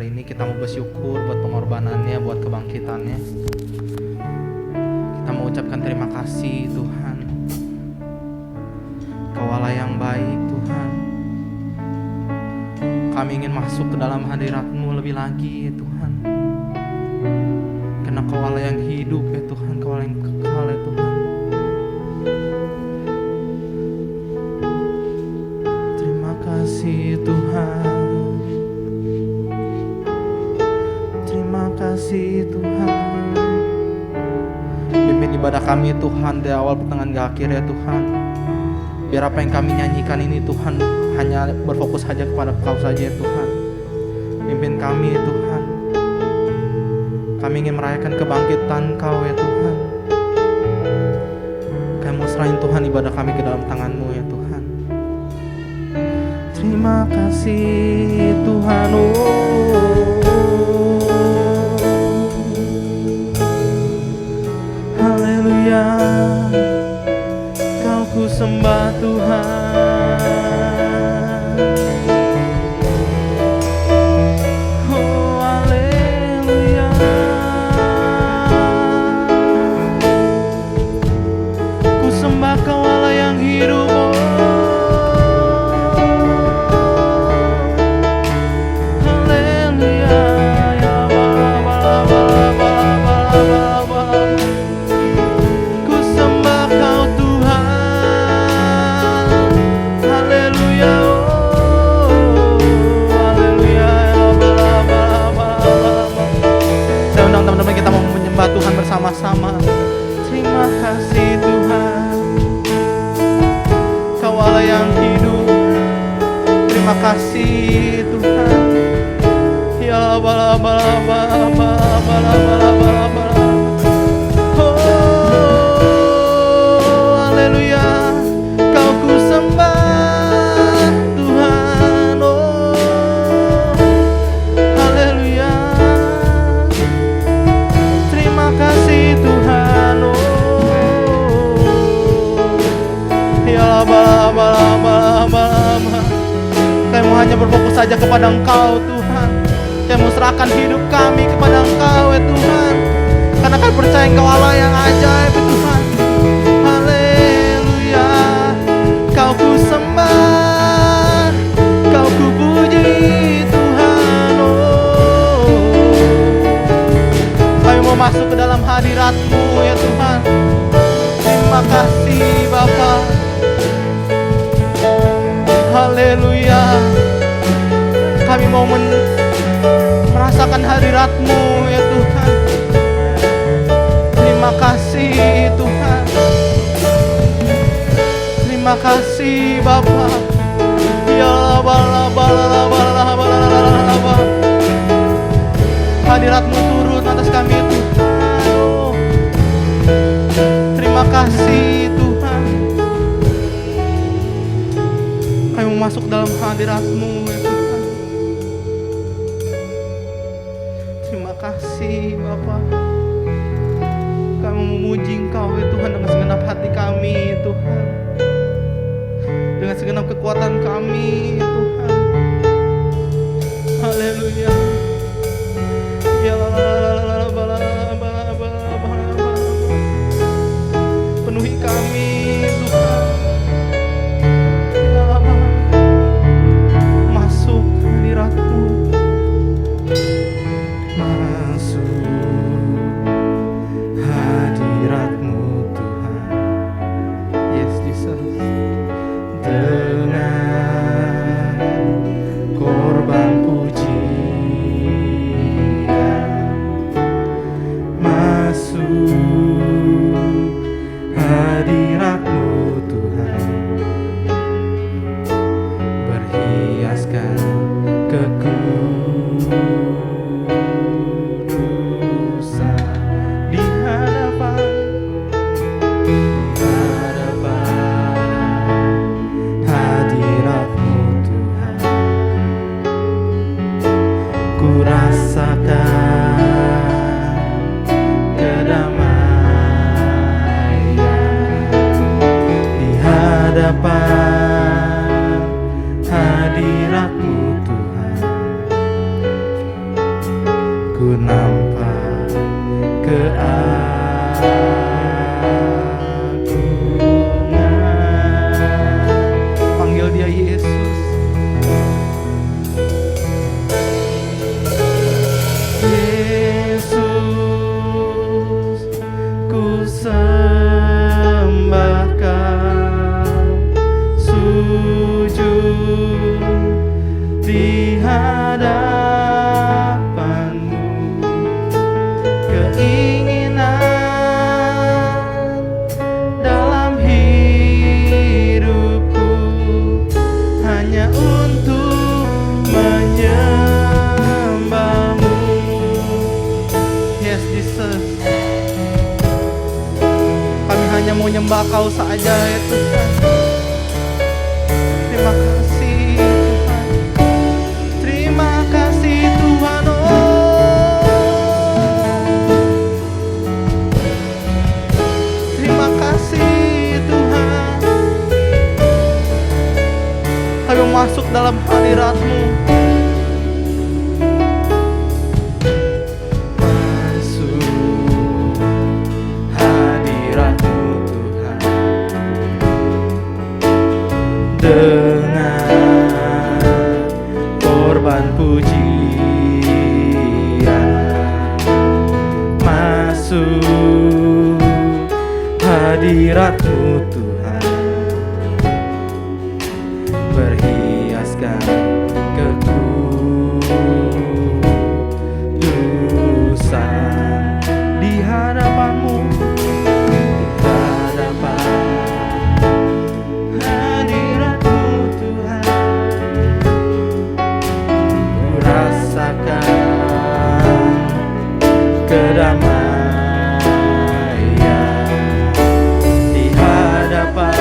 hari ini. Kita mau bersyukur buat pengorbanannya, buat kebangkitannya. Kita mau ucapkan terima kasih Tuhan. Kau Allah yang baik Tuhan. Kami ingin masuk ke dalam hadirat-Mu lebih lagi ya Tuhan. Karena Kau Allah yang hidup ya Tuhan, Kau Allah yang kekal ya Tuhan. Terima kasih Tuhan. Terima kasih Tuhan. Pimpin ibadah kami Tuhan dari awal pertengahan ke akhir ya Tuhan. Biar apa yang kami nyanyikan ini Tuhan hanya berfokus saja kepada Kau saja ya Tuhan. Pimpin kami ya Tuhan. Kami ingin merayakan kebangkitan Kau ya Tuhan. Kami mau serahin Tuhan ibadah kami ke dalam tangan-Mu ya Tuhan. Terima kasih Tuhan. Haleluya. Kau ku sembah Tuhan. Oh haleluya. Ku sembah Kau Allah yang hidup. Tuhan bersama-sama. Terima kasih Tuhan. Kau Allah yang hidup. Terima kasih Tuhan. Ya bala bala bala bala bala bala bala. Oh haleluya. Kau ku sembah Tuhan. Oh haleluya. Terima kasih Tuhan. Oh ya lama. Kami mau hanya berfokus saja kepada Engkau Tuhan. Kami mau serahkan hidup kami kepada Engkau ya Tuhan. Karena kami percaya Engkau Allah yang ajaib ya Tuhan. Haleluya. Kau ku sembah, Kau ku puji Tuhan. Oh kami mau masuk ke dalam hadirat-Mu ya Tuhan. Terima kasih Bapa. Haleluya. Kami mau merasakan hadirat-Mu ya Tuhan. Terima kasih Tuhan. Terima kasih Bapa. Ya bala bala bala bala bala. Hadirat-Mu turun atas kami Tuhan. Oh, terima kasih Tuhan. Kami mau masuk dalam hadirat-Mu ya Tuhan. Terima kasih Bapa. Kami memuji Engkau ya Tuhan dengan segenap hati kami Tuhan. Dengan segenap kekuatan kami Tuhan. Haleluya. Ya penuhi kami Tuhan. Masuk hadirat-Mu. Masuk hadirat-Mu Tuhan. Yes Jesus. Dengan Panggil dia Yesus. Yesus, ku sembahkan, sujud di hadapan-Mu. Keinginan dalam hidupku hanya untuk menyembah-Mu. Yes, Jesus. Kami hanya mau nyembah Kau saja ya Tuhan. Terima kasih Tuhan. Terima kasih Tuhan. Terima kasih Tuhan. Kami masuk dalam hadirat-Mu. Dengan korban pujian, masuk hadirat-Mu Tuhan, berhiaskan kekudusan di hadapan-Mu. Kedamaian di hadapan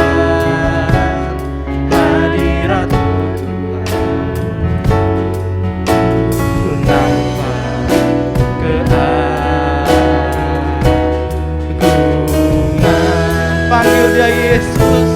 hadirat-Mu Tuhan. Ku nampak keagungan. Panggil dia Yesus.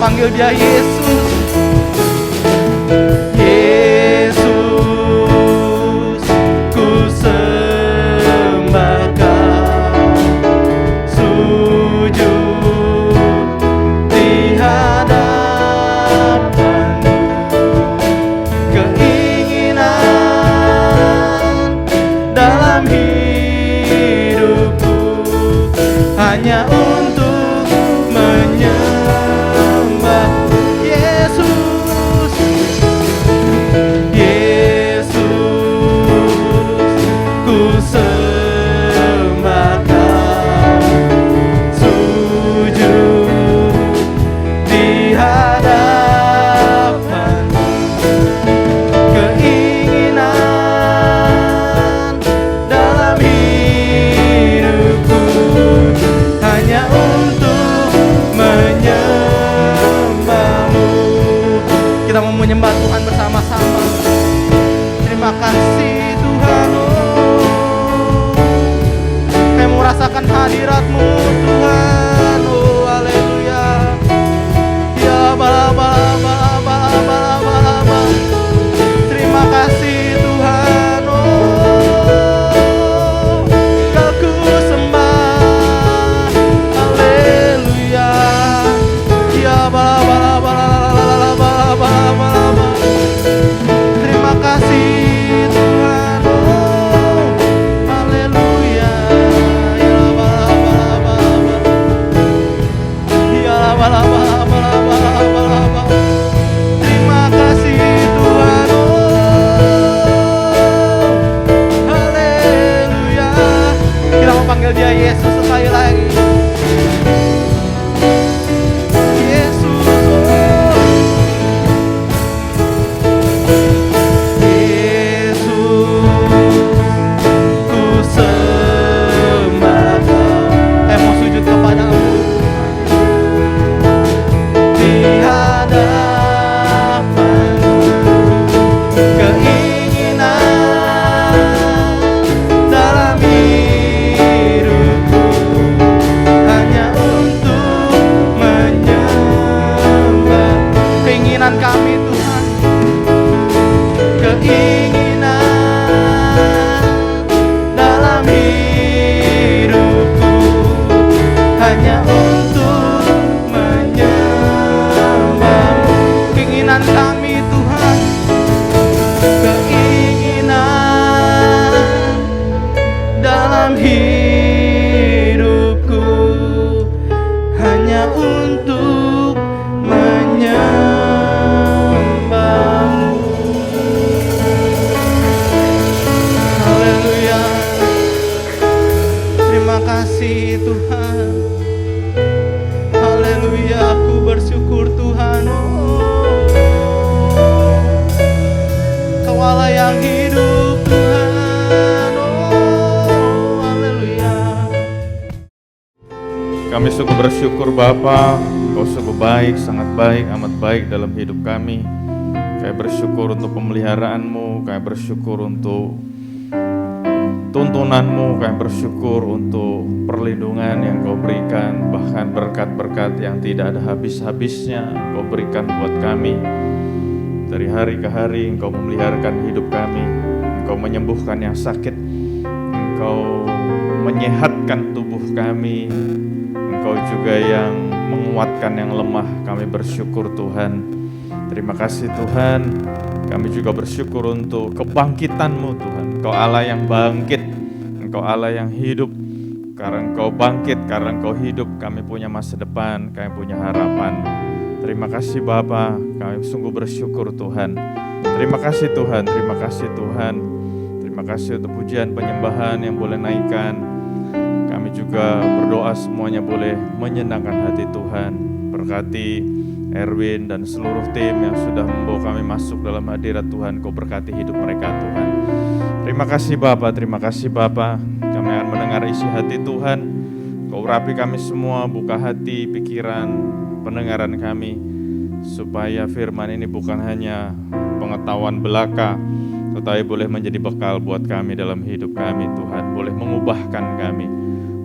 Panggil dia Yesus. Yesus, ku sembahkan, sujud di hadapan-Mu. Keinginan dalam hidupku hanya untuk menyembah Yesus. Yesus, ku sembahkan, sujud di hadapan-Mu. Keinginan dalam hidupku hanya untuk menyembah-Mu. Kita mau menyembah Tuhan bersama-sama. Terima kasih Tuhan. Kami mau rasakan hadirat-Mu Tuhan. Oh haleluya. Ya bala. Terima kasih Tuhan. Oh Kau sembah. Haleluya. Ya bala. Terima kasih Tuhan. Oh haleluya. Ya bala. Tuhan. Haleluya, aku bersyukur Tuhan. Kau Allah yang hidup Tuhan. Haleluya. Kami sungguh bersyukur Bapa, Kau sungguh baik, sangat baik, amat baik dalam hidup kami. Kami bersyukur untuk pemeliharaan-Mu, kami bersyukur untuk tuntunan-Mu, kami bersyukur untuk perlindungan yang Kau berikan, bahkan berkat-berkat yang tidak ada habis-habisnya Kau berikan buat kami. Dari hari ke hari Engkau memeliharakan hidup kami, Engkau menyembuhkan yang sakit, Engkau menyehatkan tubuh kami, Engkau juga yang menguatkan yang lemah. Kami bersyukur Tuhan. Terima kasih Tuhan. Kami juga bersyukur untuk kebangkitan-Mu Tuhan. Engkau Allah yang bangkit, Engkau Allah yang hidup. Karena Engkau bangkit, karena Engkau hidup, kami punya masa depan, kami punya harapan. Terima kasih Bapa, kami sungguh bersyukur Tuhan. Terima kasih Tuhan, terima kasih Tuhan. Terima kasih untuk pujian penyembahan yang boleh naikkan. Kami juga berdoa semuanya boleh menyenangkan hati Tuhan. Berkati Erwin dan seluruh tim yang sudah membawa kami masuk dalam hadirat Tuhan. Kau berkati hidup mereka Tuhan. Terima kasih Bapa, terima kasih Bapa. Kami akan mendengar isi hati Tuhan. Kau urapi kami semua, buka hati, pikiran, pendengaran kami, supaya firman ini bukan hanya pengetahuan belaka, tetapi boleh menjadi bekal buat kami dalam hidup kami Tuhan. Boleh mengubahkan kami.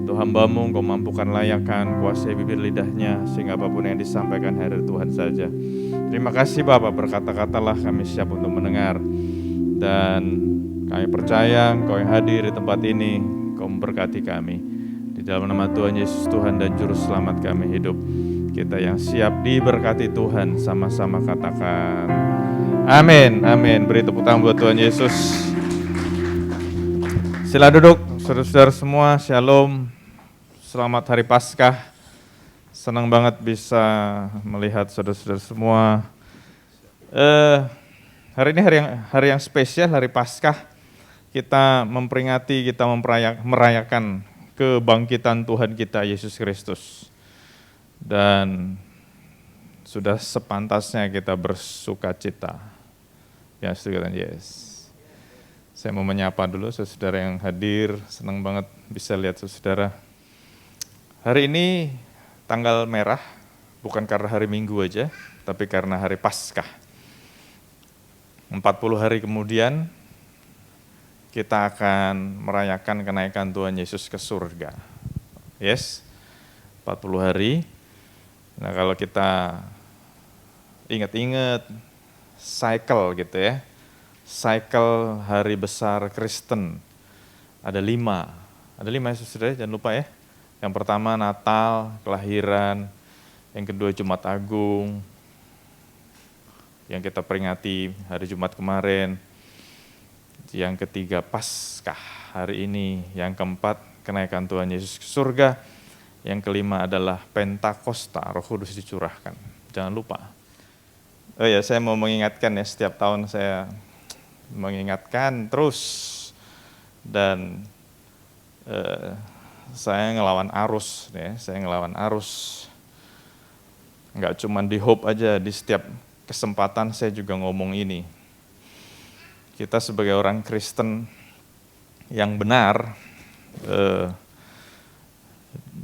Tuhan hamba-Mu, Engkau mampukan layakan, kuasai bibir lidahnya, sehingga apapun yang disampaikan hari Tuhan saja. Terima kasih Bapa, berkata-katalah, kami siap untuk mendengar. Dan kami percaya Engkau yang hadir di tempat ini, Engkau memberkati kami. Di dalam nama Tuhan Yesus Tuhan dan Juru Selamat kami hidup. Kita yang siap diberkati Tuhan, sama-sama katakan amin, amin. Beri tepuk tangan buat Tuhan Yesus. Sila duduk, saudara-saudara semua, shalom. Selamat Hari Paskah. Senang banget bisa melihat saudara-saudara semua. Hari ini hari yang spesial, Hari Paskah. Kita memperingati, kita merayakan kebangkitan Tuhan kita Yesus Kristus. Dan sudah sepantasnya kita bersukacita. Ya, setuju, yes. Saya mau menyapa dulu saudara yang hadir. Senang banget bisa lihat saudara. Hari ini tanggal merah, bukan karena hari Minggu aja, tapi karena hari Paskah. 40 hari kemudian, kita akan merayakan kenaikan Tuhan Yesus ke surga. Yes, 40 hari. Nah, kalau kita ingat-ingat cycle gitu ya, cycle hari besar Kristen, ada 5 ya saudara, jangan lupa ya. Yang pertama Natal, kelahiran, yang kedua Jumat Agung, yang kita peringati hari Jumat kemarin, yang ketiga Paskah hari ini, yang keempat kenaikan Tuhan Yesus ke surga, yang kelima adalah Pentakosta, Roh Kudus dicurahkan. Jangan lupa. Oh ya, saya mau mengingatkan ya, setiap tahun saya mengingatkan terus, dan saya ngelawan arus, ya. Saya ngelawan arus. Enggak cuma di Hope aja, di setiap kesempatan saya juga ngomong ini. Kita sebagai orang Kristen yang benar,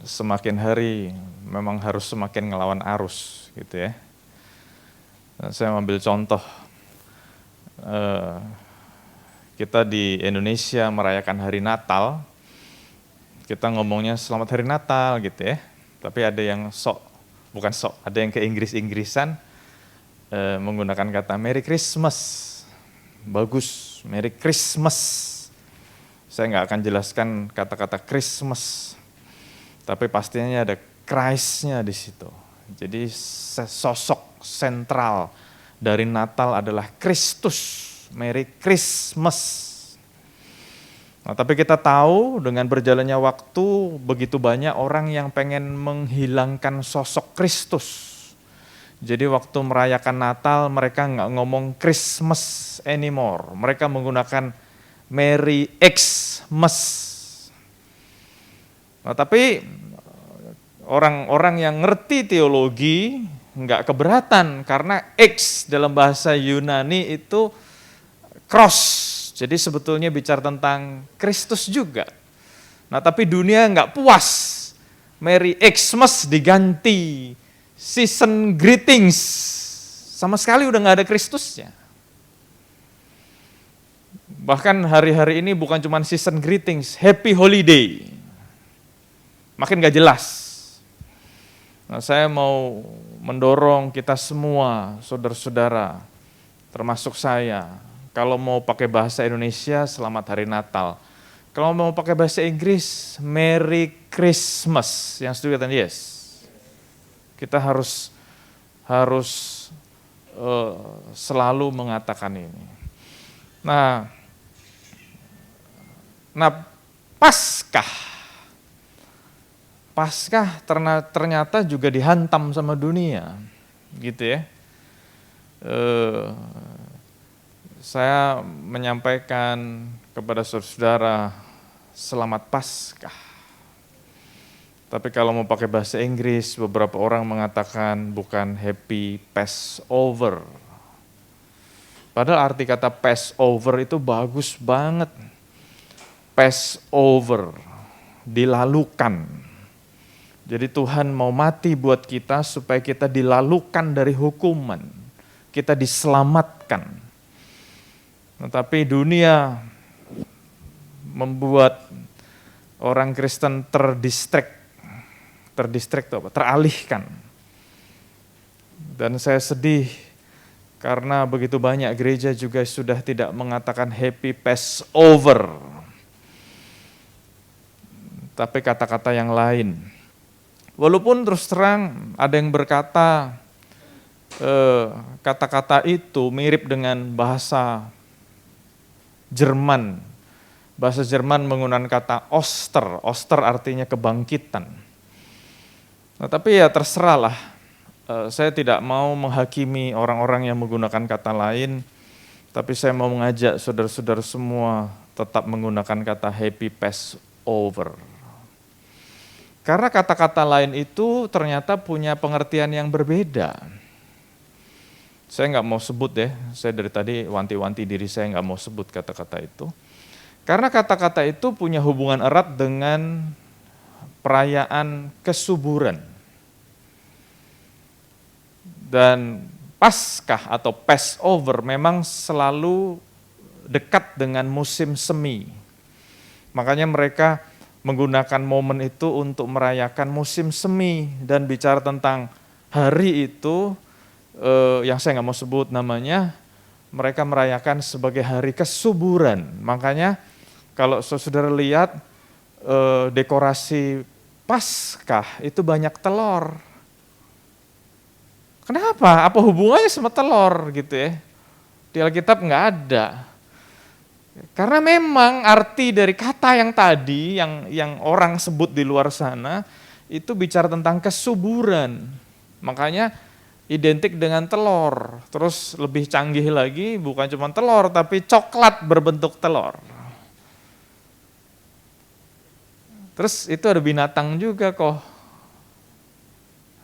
semakin hari memang harus semakin ngelawan arus, gitu ya. Nah, saya ambil contoh, kita di Indonesia merayakan hari Natal. Kita ngomongnya selamat hari Natal gitu ya, tapi ada yang ada yang ke Inggris-Inggrisan menggunakan kata Merry Christmas. Bagus, Merry Christmas. Saya nggak akan jelaskan kata-kata Christmas, tapi pastinya ada Christ-nya di situ. Jadi sosok sentral dari Natal adalah Kristus. Merry Christmas. Nah, tapi kita tahu dengan berjalannya waktu begitu banyak orang yang pengen menghilangkan sosok Kristus. Jadi waktu merayakan Natal mereka nggak ngomong Christmas anymore. Mereka menggunakan Merry Xmas. Nah, tapi orang-orang yang ngerti teologi nggak keberatan karena X dalam bahasa Yunani itu cross. Jadi sebetulnya bicara tentang Kristus juga. Nah, tapi dunia nggak puas. Merry Xmas diganti season greetings. Sama sekali udah nggak ada Kristusnya. Bahkan hari-hari ini bukan cuma season greetings, happy holiday. Makin gak jelas. Nah, saya mau mendorong kita semua, saudara-saudara, termasuk saya, kalau mau pakai bahasa Indonesia, selamat hari Natal. Kalau mau pakai bahasa Inggris, Merry Christmas. Yang setuju katakan yes. Kita harus selalu mengatakan ini. Nah, Paskah ternyata juga dihantam sama dunia, gitu ya. Saya menyampaikan kepada saudara selamat Paskah. Tapi kalau mau pakai bahasa Inggris, beberapa orang mengatakan bukan happy Passover. Padahal arti kata Passover itu bagus banget. Passover, dilalukan. Jadi Tuhan mau mati buat kita supaya kita dilalukan dari hukuman. Kita diselamatkan. Tetapi dunia membuat orang Kristen teralihkan. Dan saya sedih karena begitu banyak gereja juga sudah tidak mengatakan happy Passover. Tapi kata-kata yang lain. Walaupun terus terang ada yang berkata kata-kata itu mirip dengan bahasa Jerman. Bahasa Jerman menggunakan kata Oster. Oster artinya kebangkitan. Nah, tapi ya terserahlah. Saya tidak mau menghakimi orang-orang yang menggunakan kata lain. Tapi saya mau mengajak saudara-saudara semua tetap menggunakan kata happy Passover. Karena kata-kata lain itu ternyata punya pengertian yang berbeda. Saya nggak mau sebut ya, saya dari tadi wanti-wanti diri saya nggak mau sebut kata-kata itu. Karena kata-kata itu punya hubungan erat dengan perayaan kesuburan. Dan Paskah atau Passover memang selalu dekat dengan musim semi. Makanya mereka menggunakan momen itu untuk merayakan musim semi dan bicara tentang hari itu yang saya nggak mau sebut namanya, mereka merayakan sebagai hari kesuburan. Makanya kalau saudara lihat dekorasi Paskah itu banyak telur. Kenapa? Apa hubungannya sama telur gitu ya? Di Alkitab nggak ada. Karena memang arti dari kata yang tadi, yang orang sebut di luar sana, itu bicara tentang kesuburan. Makanya identik dengan telur. Terus lebih canggih lagi, bukan cuma telur, tapi coklat berbentuk telur. Terus itu ada binatang juga kok.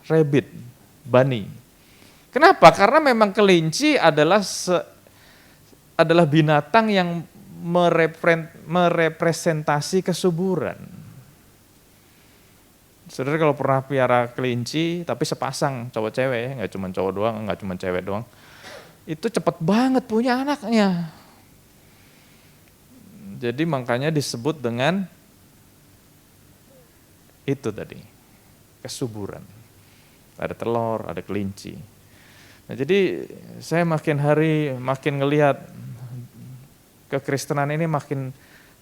Rabbit, bunny. Kenapa? Karena memang kelinci adalah binatang yang merepresentasi kesuburan. Saudara kalau pernah piara kelinci, tapi sepasang cowok cewek, nggak cuma cowok doang, nggak cuma cewek doang, itu cepet banget punya anaknya. Jadi makanya disebut dengan itu tadi, kesuburan. Ada telur, ada kelinci. Nah, jadi saya makin hari makin ngelihat kekristenan ini makin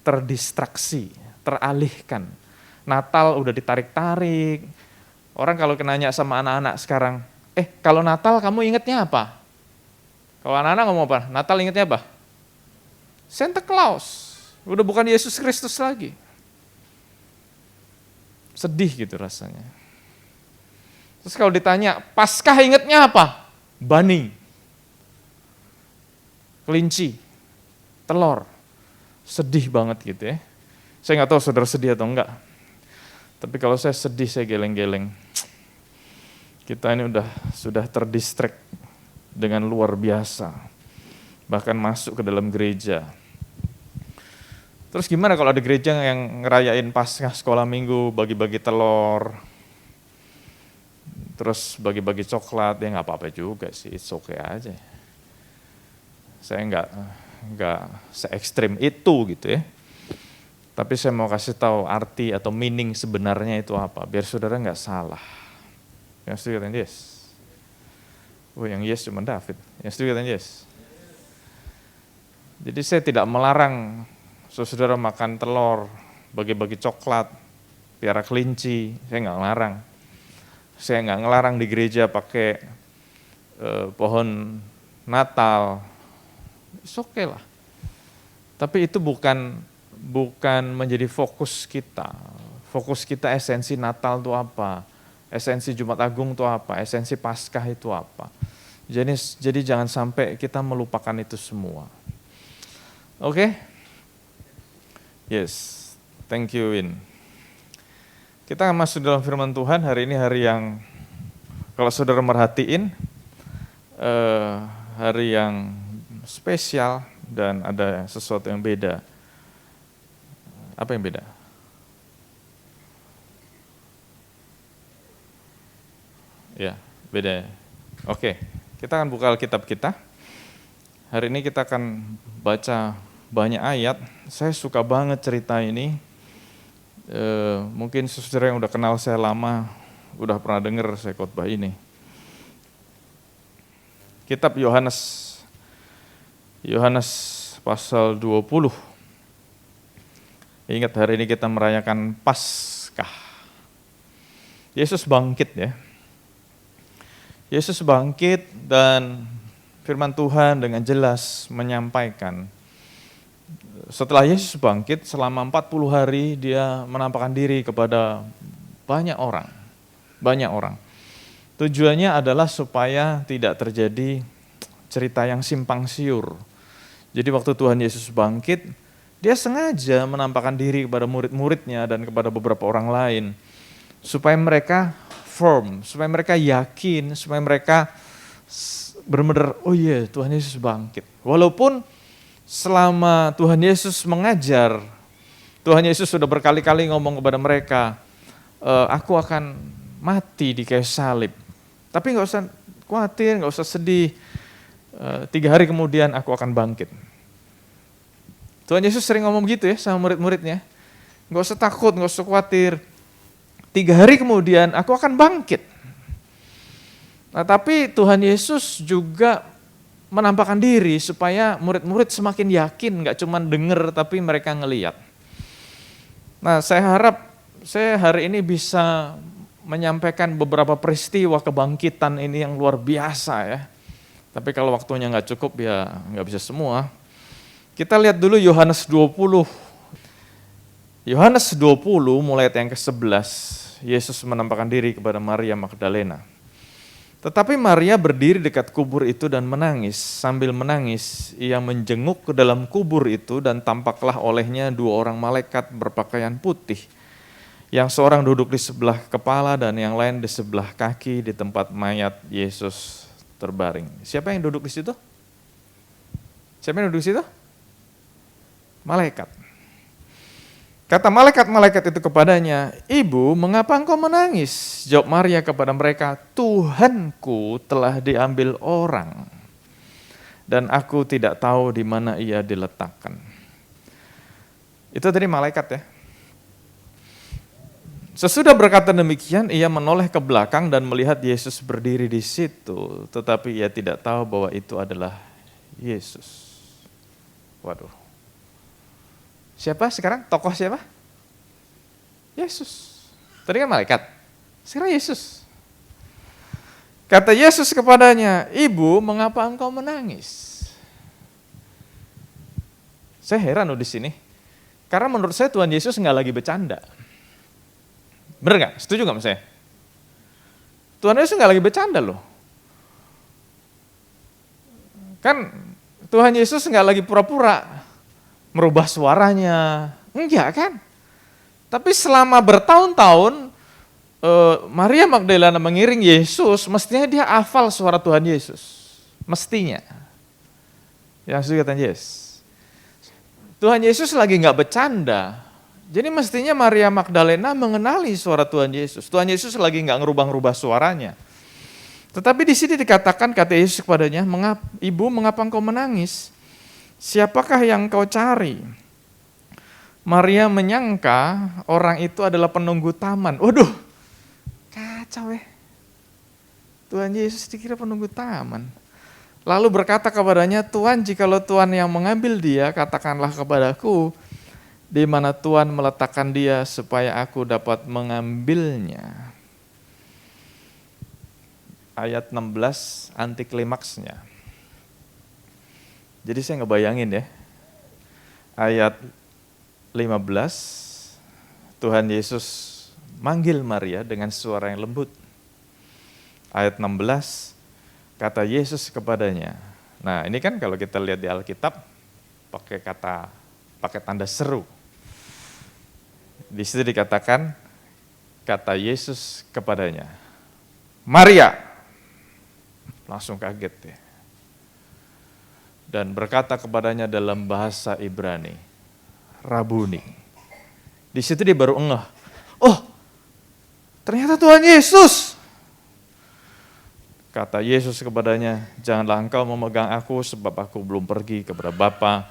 terdistraksi, teralihkan. Natal udah ditarik-tarik. Orang kalau nanya sama anak-anak sekarang, kalau Natal kamu ingetnya apa? Kalau anak-anak ngomong apa? Natal ingetnya apa? Santa Claus. Udah bukan Yesus Kristus lagi. Sedih gitu rasanya. Terus kalau ditanya, Paskah ingetnya apa? Bunny. Kelinci. Telur. Sedih banget gitu ya. Saya nggak tahu saudara sedih atau enggak. Tapi kalau saya sedih, saya geleng-geleng. Kita ini sudah terdistract dengan luar biasa. Bahkan masuk ke dalam gereja. Terus gimana kalau ada gereja yang ngerayain Paskah sekolah minggu, bagi-bagi telur, terus bagi-bagi coklat, ya nggak apa-apa juga sih, it's okay aja. Saya nggak se-ekstrim itu gitu ya. Tapi saya mau kasih tahu arti atau meaning sebenarnya itu apa, biar saudara nggak salah. Yang setuju katakan yes. Oh, yang yes cuma David. Yang setuju katakan yes. Jadi saya tidak melarang saudara makan telur, bagi-bagi coklat, piara kelinci, saya nggak ngelarang. Saya nggak ngelarang di gereja pakai pohon Natal, oke lah. Tapi itu bukan menjadi fokus kita. Fokus kita esensi Natal itu apa? Esensi Jumat Agung itu apa? Esensi Paskah itu apa? Jadi jangan sampai kita melupakan itu semua. Oke? Yes, thank you Win. Kita masuk dalam firman Tuhan. Hari ini hari yang, kalau saudara merhatiin, hari yang spesial dan ada sesuatu yang beda. Apa yang beda? Ya, beda. Oke, kita akan buka Alkitab kita. Hari ini kita akan baca banyak ayat. Saya suka banget cerita ini. Mungkin saudara yang udah kenal saya lama, udah pernah dengar saya khotbah ini. Kitab Yohanes pasal 20. Ingat hari ini kita merayakan Paskah. Yesus bangkit ya. Yesus bangkit dan firman Tuhan dengan jelas menyampaikan. Setelah Yesus bangkit, selama 40 hari dia menampakkan diri kepada banyak orang. Tujuannya adalah supaya tidak terjadi cerita yang simpang siur. Jadi waktu Tuhan Yesus bangkit, dia sengaja menampakkan diri kepada murid-muridnya dan kepada beberapa orang lain. Supaya mereka firm, supaya mereka yakin, supaya mereka benar-benar, oh iya Tuhan Yesus bangkit. Walaupun selama Tuhan Yesus mengajar, Tuhan Yesus sudah berkali-kali ngomong kepada mereka, aku akan mati di kayu salib. Tapi nggak usah khawatir, nggak usah sedih. 3 hari kemudian aku akan bangkit. Tuhan Yesus sering ngomong gitu ya sama murid-muridnya. Nggak usah takut, nggak usah khawatir. 3 hari kemudian aku akan bangkit. Nah, tapi Tuhan Yesus juga menampakkan diri supaya murid-murid semakin yakin, nggak cuma dengar tapi mereka ngelihat. Nah, saya harap saya hari ini bisa menyampaikan beberapa peristiwa kebangkitan ini yang luar biasa ya. Tapi kalau waktunya nggak cukup ya nggak bisa semua. Kita lihat dulu Yohanes 20. Yohanes 20 mulai ayat yang ke-11, Yesus menampakkan diri kepada Maria Magdalena. Tetapi Maria berdiri dekat kubur itu dan menangis. Sambil menangis, ia menjenguk ke dalam kubur itu dan tampaklah olehnya 2 orang malaikat berpakaian putih. Yang seorang duduk di sebelah kepala dan yang lain di sebelah kaki di tempat mayat Yesus terbaring. Siapa yang duduk di situ? Siapa yang duduk di situ? Malaikat. Kata malaikat-malaikat itu kepadanya, "Ibu, mengapa engkau menangis?" Jawab Maria kepada mereka, "Tuhanku telah diambil orang, dan aku tidak tahu di mana ia diletakkan." Itu tadi malaikat ya. Sesudah berkata demikian, ia menoleh ke belakang dan melihat Yesus berdiri di situ, tetapi ia tidak tahu bahwa itu adalah Yesus. Waduh. Siapa sekarang? Tokoh siapa? Yesus. Tadi kan malaikat. Sekarang Yesus. Kata Yesus kepadanya, "Ibu, mengapa engkau menangis?" Saya heran di sini. Karena menurut saya Tuhan Yesus nggak lagi bercanda. Bener nggak? Setuju nggak sama saya? Tuhan Yesus nggak lagi bercanda loh. Kan Tuhan Yesus nggak lagi pura-pura merubah suaranya. Enggak kan? Tapi selama bertahun-tahun Maria Magdalena mengiring Yesus, mestinya dia hafal suara Tuhan Yesus. Mestinya. Yang sudah Yesus. Tuhan Yesus lagi nggak bercanda. Jadi mestinya Maria Magdalena mengenali suara Tuhan Yesus. Tuhan Yesus lagi nggak ngerubah-rubah suaranya. Tetapi di sini dikatakan, kata Yesus kepadanya, "Ibu, mengapa engkau menangis? Siapakah yang kau cari?" Maria menyangka orang itu adalah penunggu taman. Waduh, kacau ya. Tuhan Yesus dikira penunggu taman. Lalu berkata kepadanya, "Tuhan, jikalau Tuhan yang mengambil dia, katakanlah kepadaku, di mana Tuhan meletakkan dia supaya aku dapat mengambilnya." Ayat 16 anti klimaksnya. Jadi saya ngebayangin ya. Ayat 15, Tuhan Yesus manggil Maria dengan suara yang lembut. Ayat 16, kata Yesus kepadanya. Nah, ini kan kalau kita lihat di Alkitab pakai tanda seru. Di situ dikatakan, kata Yesus kepadanya, "Maria." Langsung kaget ya. Dan berkata kepadanya dalam bahasa Ibrani, "Rabuni." Di situ dia baru ngeh. Oh, ternyata Tuhan Yesus. Kata Yesus kepadanya, "Janganlah engkau memegang aku sebab aku belum pergi kepada Bapa.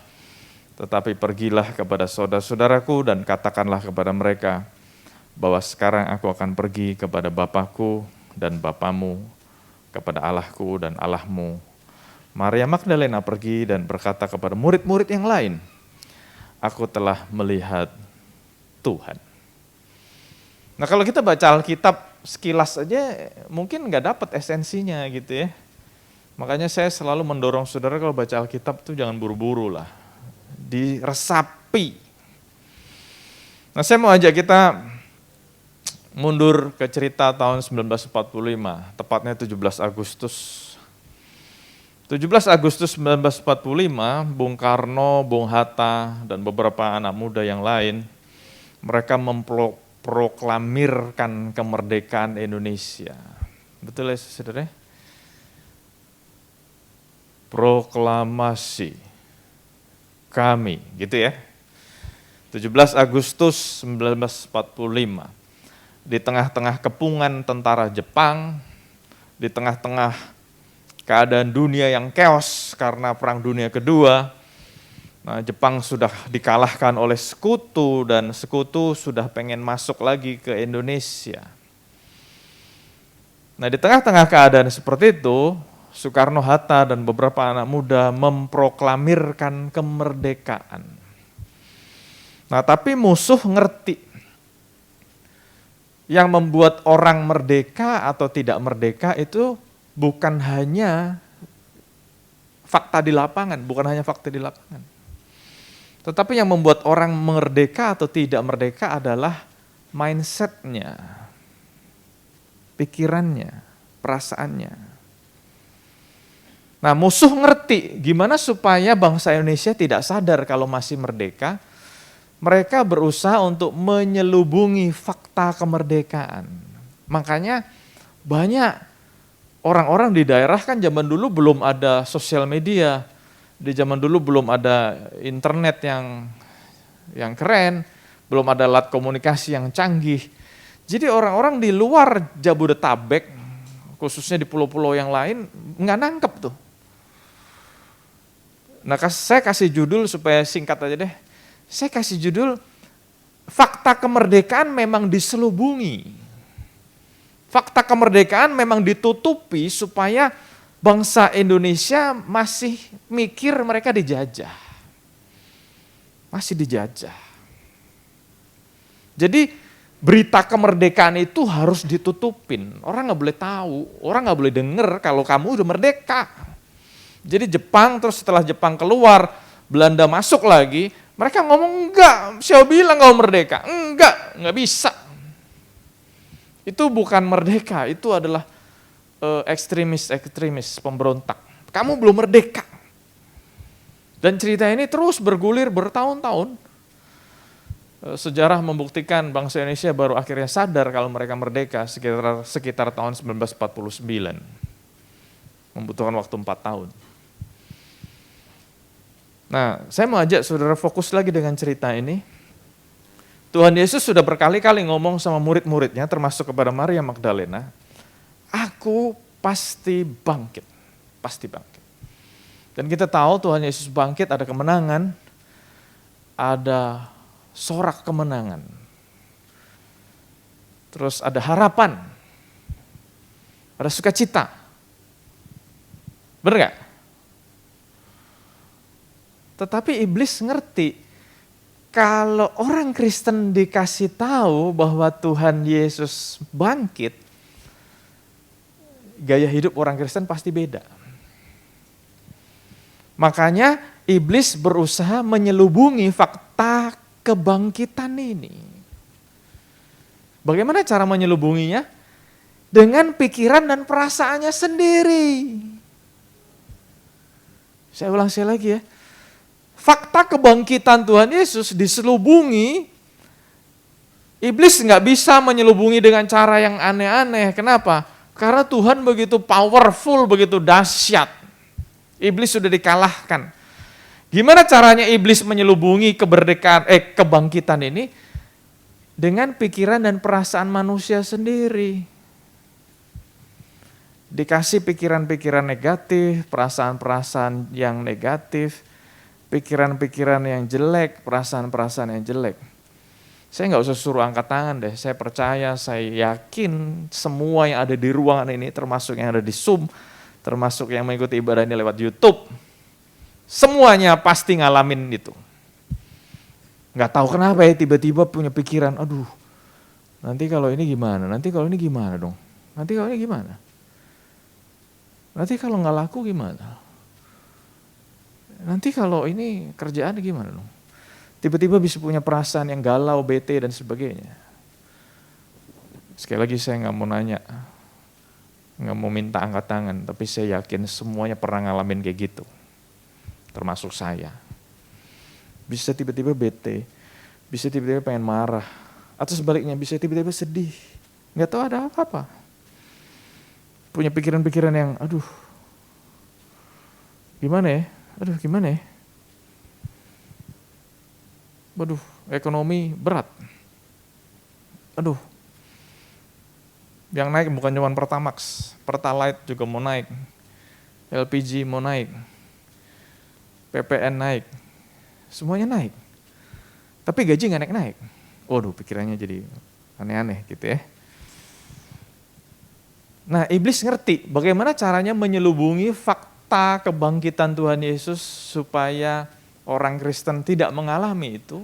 Tetapi pergilah kepada saudara-saudaraku dan katakanlah kepada mereka bahwa sekarang aku akan pergi kepada Bapakku dan Bapamu, kepada Allahku dan Allahmu." Maria Magdalena pergi dan berkata kepada murid-murid yang lain, "Aku telah melihat Tuhan." Nah, kalau kita baca Alkitab sekilas aja mungkin nggak dapat esensinya gitu ya. Makanya saya selalu mendorong saudara kalau baca Alkitab tuh jangan buru-buru lah. Diresapi. Nah, saya mau ajak kita mundur ke cerita tahun 1945, tepatnya 17 Agustus. 17 Agustus 1945, Bung Karno, Bung Hatta, dan beberapa anak muda yang lain, mereka memproklamirkan kemerdekaan Indonesia. Betul ya saudara? Proklamasi kami, gitu ya. 17 Agustus 1945, di tengah-tengah kepungan tentara Jepang, di tengah-tengah keadaan dunia yang chaos karena Perang Dunia Kedua, nah, Jepang sudah dikalahkan oleh sekutu dan sekutu sudah pengen masuk lagi ke Indonesia. Nah, di tengah-tengah keadaan seperti itu, Soekarno-Hatta dan beberapa anak muda memproklamirkan kemerdekaan. Nah, tapi musuh ngerti. Yang membuat orang merdeka atau tidak merdeka itu bukan hanya fakta di lapangan, tetapi yang membuat orang merdeka atau tidak merdeka adalah mindset-nya, pikirannya, perasaannya. Nah, musuh ngerti gimana supaya bangsa Indonesia tidak sadar kalau masih merdeka. Mereka berusaha untuk menyelubungi fakta kemerdekaan. Makanya banyak orang-orang di daerah kan zaman dulu belum ada sosial media, di zaman dulu belum ada internet yang keren, belum ada alat komunikasi yang canggih. Jadi orang-orang di luar Jabodetabek, khususnya di pulau-pulau yang lain, nggak nangkep tuh. Nah, saya kasih judul supaya singkat aja deh. Saya kasih judul, fakta kemerdekaan memang diselubungi. Fakta kemerdekaan memang ditutupi supaya bangsa Indonesia masih mikir mereka dijajah. Masih dijajah. Jadi berita kemerdekaan itu harus ditutupin. Orang nggak boleh tahu, orang nggak boleh denger kalau kamu udah merdeka. Jadi Jepang, terus setelah Jepang keluar, Belanda masuk lagi, mereka ngomong enggak, siapa bilang kamu merdeka? Enggak, nggak bisa. Itu bukan merdeka, itu adalah ekstremis, pemberontak. Kamu belum merdeka. Dan cerita ini terus bergulir bertahun-tahun. Sejarah membuktikan bangsa Indonesia baru akhirnya sadar kalau mereka merdeka sekitar tahun 1949. Membutuhkan waktu 4 tahun. Nah, saya mau ajak saudara fokus lagi dengan cerita ini. Tuhan Yesus sudah berkali-kali ngomong sama murid-muridnya, termasuk kepada Maria Magdalena, aku pasti bangkit, pasti bangkit. Dan kita tahu Tuhan Yesus bangkit, ada kemenangan, ada sorak kemenangan. Terus ada harapan, ada sukacita. Benar gak? Tetapi iblis ngerti, kalau orang Kristen dikasih tahu bahwa Tuhan Yesus bangkit, gaya hidup orang Kristen pasti beda. Makanya iblis berusaha menyelubungi fakta kebangkitan ini. Bagaimana cara menyelubunginya? Dengan pikiran dan perasaannya sendiri. Saya ulang sekali lagi ya. Fakta kebangkitan Tuhan Yesus diselubungi, iblis nggak bisa menyelubungi dengan cara yang aneh-aneh. Kenapa? Karena Tuhan begitu powerful, begitu dahsyat. Iblis sudah dikalahkan. Gimana caranya iblis menyelubungi kebangkitan ini? Dengan pikiran dan perasaan manusia sendiri. Dikasih pikiran-pikiran negatif, perasaan-perasaan yang negatif, pikiran-pikiran yang jelek, perasaan-perasaan yang jelek. Saya nggak usah suruh angkat tangan deh, saya percaya, saya yakin semua yang ada di ruangan ini, termasuk yang ada di Zoom, termasuk yang mengikuti ibadah ini lewat YouTube, semuanya pasti ngalamin itu. Nggak tahu kenapa ya, tiba-tiba punya pikiran, aduh, nanti kalau ini gimana, nanti kalau ini gimana dong, nanti kalau ini gimana, nanti kalau nggak laku gimana. Nanti kalau ini kerjaan gimana dong? Tiba-tiba bisa punya perasaan yang galau, bete, dan sebagainya. Sekali lagi saya nggak mau nanya, nggak mau minta angkat tangan, tapi saya yakin semuanya pernah ngalamin kayak gitu. Termasuk saya. Bisa tiba-tiba bete, bisa tiba-tiba pengen marah, atau sebaliknya bisa tiba-tiba sedih. Nggak tahu ada apa-apa. Punya pikiran-pikiran yang, aduh, gimana ya? Aduh gimana ya? Waduh, ekonomi berat. Aduh, yang naik bukan cuma Pertamax, Pertalite juga mau naik, LPG mau naik, PPN naik, semuanya naik. Tapi gaji nggak naik-naik. Waduh, pikirannya jadi aneh-aneh gitu ya. Nah, iblis ngerti bagaimana caranya menyelubungi fakta kebangkitan Tuhan Yesus supaya orang Kristen tidak mengalami itu,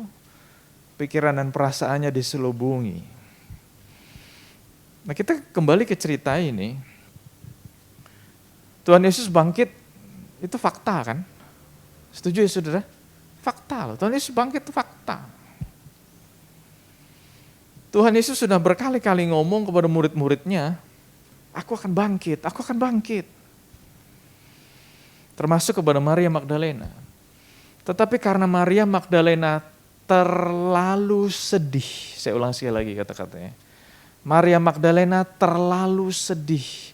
pikiran dan perasaannya diselubungi. Nah, kita kembali ke cerita ini. Tuhan Yesus bangkit, itu fakta kan? Setuju ya saudara? Fakta loh, Tuhan Yesus bangkit itu fakta. Tuhan Yesus sudah berkali-kali ngomong kepada murid-muridnya, aku akan bangkit, aku akan bangkit. Termasuk kepada Maria Magdalena. Tetapi karena Maria Magdalena terlalu sedih, saya ulang sekali lagi kata-katanya. Maria Magdalena terlalu sedih.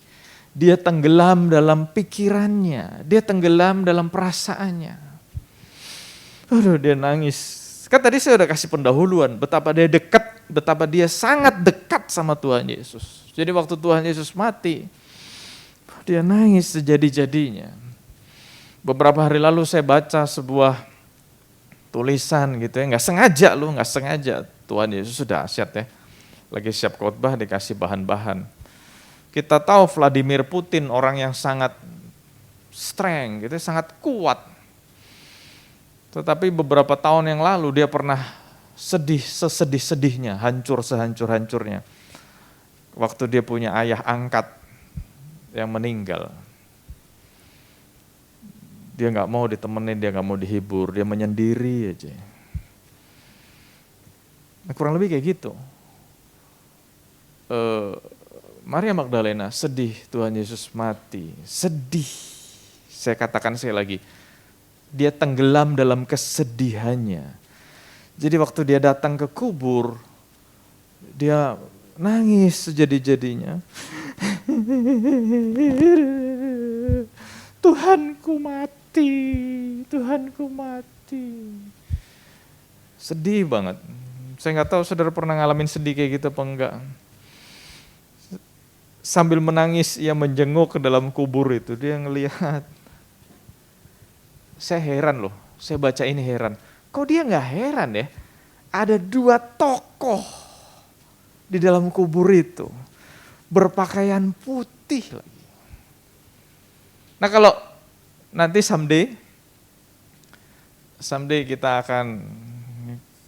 Dia tenggelam dalam pikirannya, dia tenggelam dalam perasaannya. Aduh, dia nangis. Kan tadi saya udah kasih pendahuluan betapa dia dekat, betapa dia sangat dekat sama Tuhan Yesus. Jadi waktu Tuhan Yesus mati, dia nangis sejadi-jadinya. Beberapa hari lalu saya baca sebuah tulisan gitu ya, nggak sengaja Tuhan Yesus sudah dahsyat ya. Lagi siap khotbah dikasih bahan-bahan. Kita tahu Vladimir Putin orang yang sangat strength gitu, sangat kuat. Tetapi beberapa tahun yang lalu dia pernah sedih sesedih-sedihnya, hancur sehancur-hancurnya. Waktu dia punya ayah angkat yang meninggal. Dia nggak mau ditemenin, dia nggak mau dihibur, dia menyendiri aja. Nah, kurang lebih kayak gitu. Maria Magdalena sedih Tuhan Yesus mati, sedih. Saya katakan sekali lagi, dia tenggelam dalam kesedihannya. Jadi waktu dia datang ke kubur, dia nangis sejadi-jadinya. Tuhanku mati, Tuhanku mati. Sedih banget. Saya nggak tahu saudara pernah ngalamin sedih kayak gitu apa enggak. Sambil menangis ia menjenguk ke dalam kubur itu, dia ngelihat. Saya heran loh, saya baca ini heran. Kok dia nggak heran ya? Ada 2 tokoh di dalam kubur itu, berpakaian putih lagi. Nah kalau nanti someday kita akan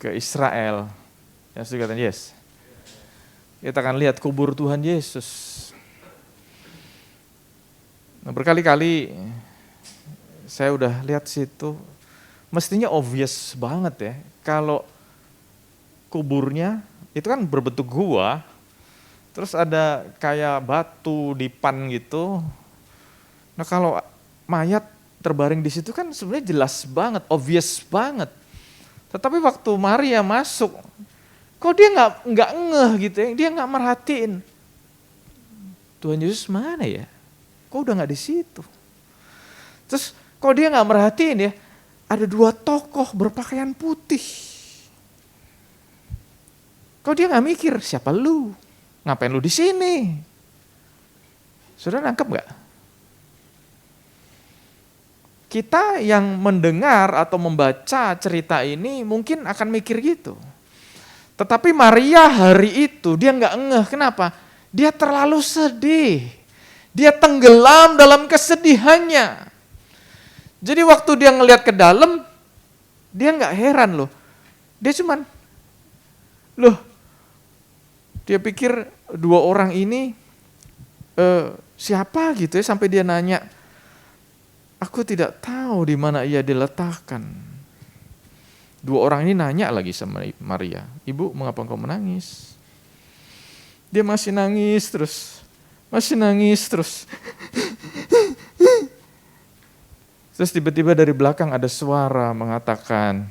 ke Israel, yang sudah katakan yes. Kita akan lihat kubur Tuhan Yesus. Nah, berkali-kali saya udah lihat situ, mestinya obvious banget ya, kalau kuburnya itu kan berbentuk gua, terus ada kayak batu dipan gitu. Nah kalau mayat terbaring di situ kan sebenarnya jelas banget, obvious banget. Tetapi waktu Maria masuk, kok dia nggak ngeh gitu ya, dia nggak merhatiin. Tuhan Yesus mana ya? Kok udah nggak di situ? Terus kok dia nggak merhatiin ya? Ada 2 tokoh berpakaian putih. Kok dia nggak mikir siapa lu? Ngapain lu di sini? Saudara nangkep nggak? Kita yang mendengar atau membaca cerita ini mungkin akan mikir gitu. Tetapi Maria hari itu dia nggak ngeh. Kenapa? Dia terlalu sedih. Dia tenggelam dalam kesedihannya. Jadi waktu dia ngelihat ke dalam, dia nggak heran loh. Dia cuman, dia pikir 2 orang ini siapa gitu ya, sampai dia nanya, aku tidak tahu di mana ia diletakkan. 2 orang ini nanya lagi sama Maria, Ibu mengapa engkau menangis? Dia masih nangis terus. Terus tiba-tiba dari belakang ada suara mengatakan,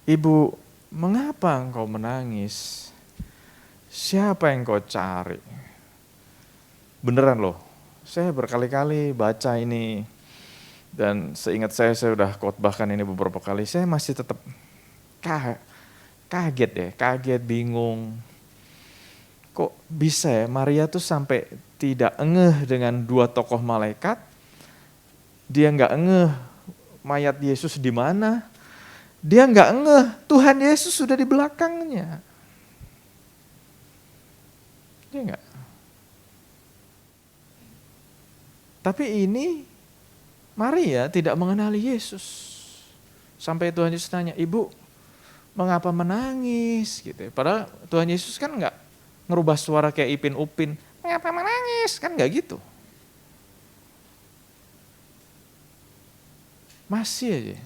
Ibu, mengapa engkau menangis? Siapa yang kau cari? Beneran loh, saya berkali-kali baca ini, dan seingat saya udah khotbahkan ini beberapa kali, saya masih tetap kaget, bingung. Kok bisa ya Maria tuh sampai tidak ngeh dengan 2 tokoh malaikat, dia nggak ngeh mayat Yesus di mana, dia nggak ngeh Tuhan Yesus sudah di belakangnya. Dia nggak. Tapi ini Maria tidak mengenali Yesus. Sampai Tuhan Yesus tanya, Ibu, mengapa menangis? Gitu. Padahal Tuhan Yesus kan nggak ngerubah suara kayak Ipin Upin, mengapa menangis? Kan nggak gitu. Masih aja.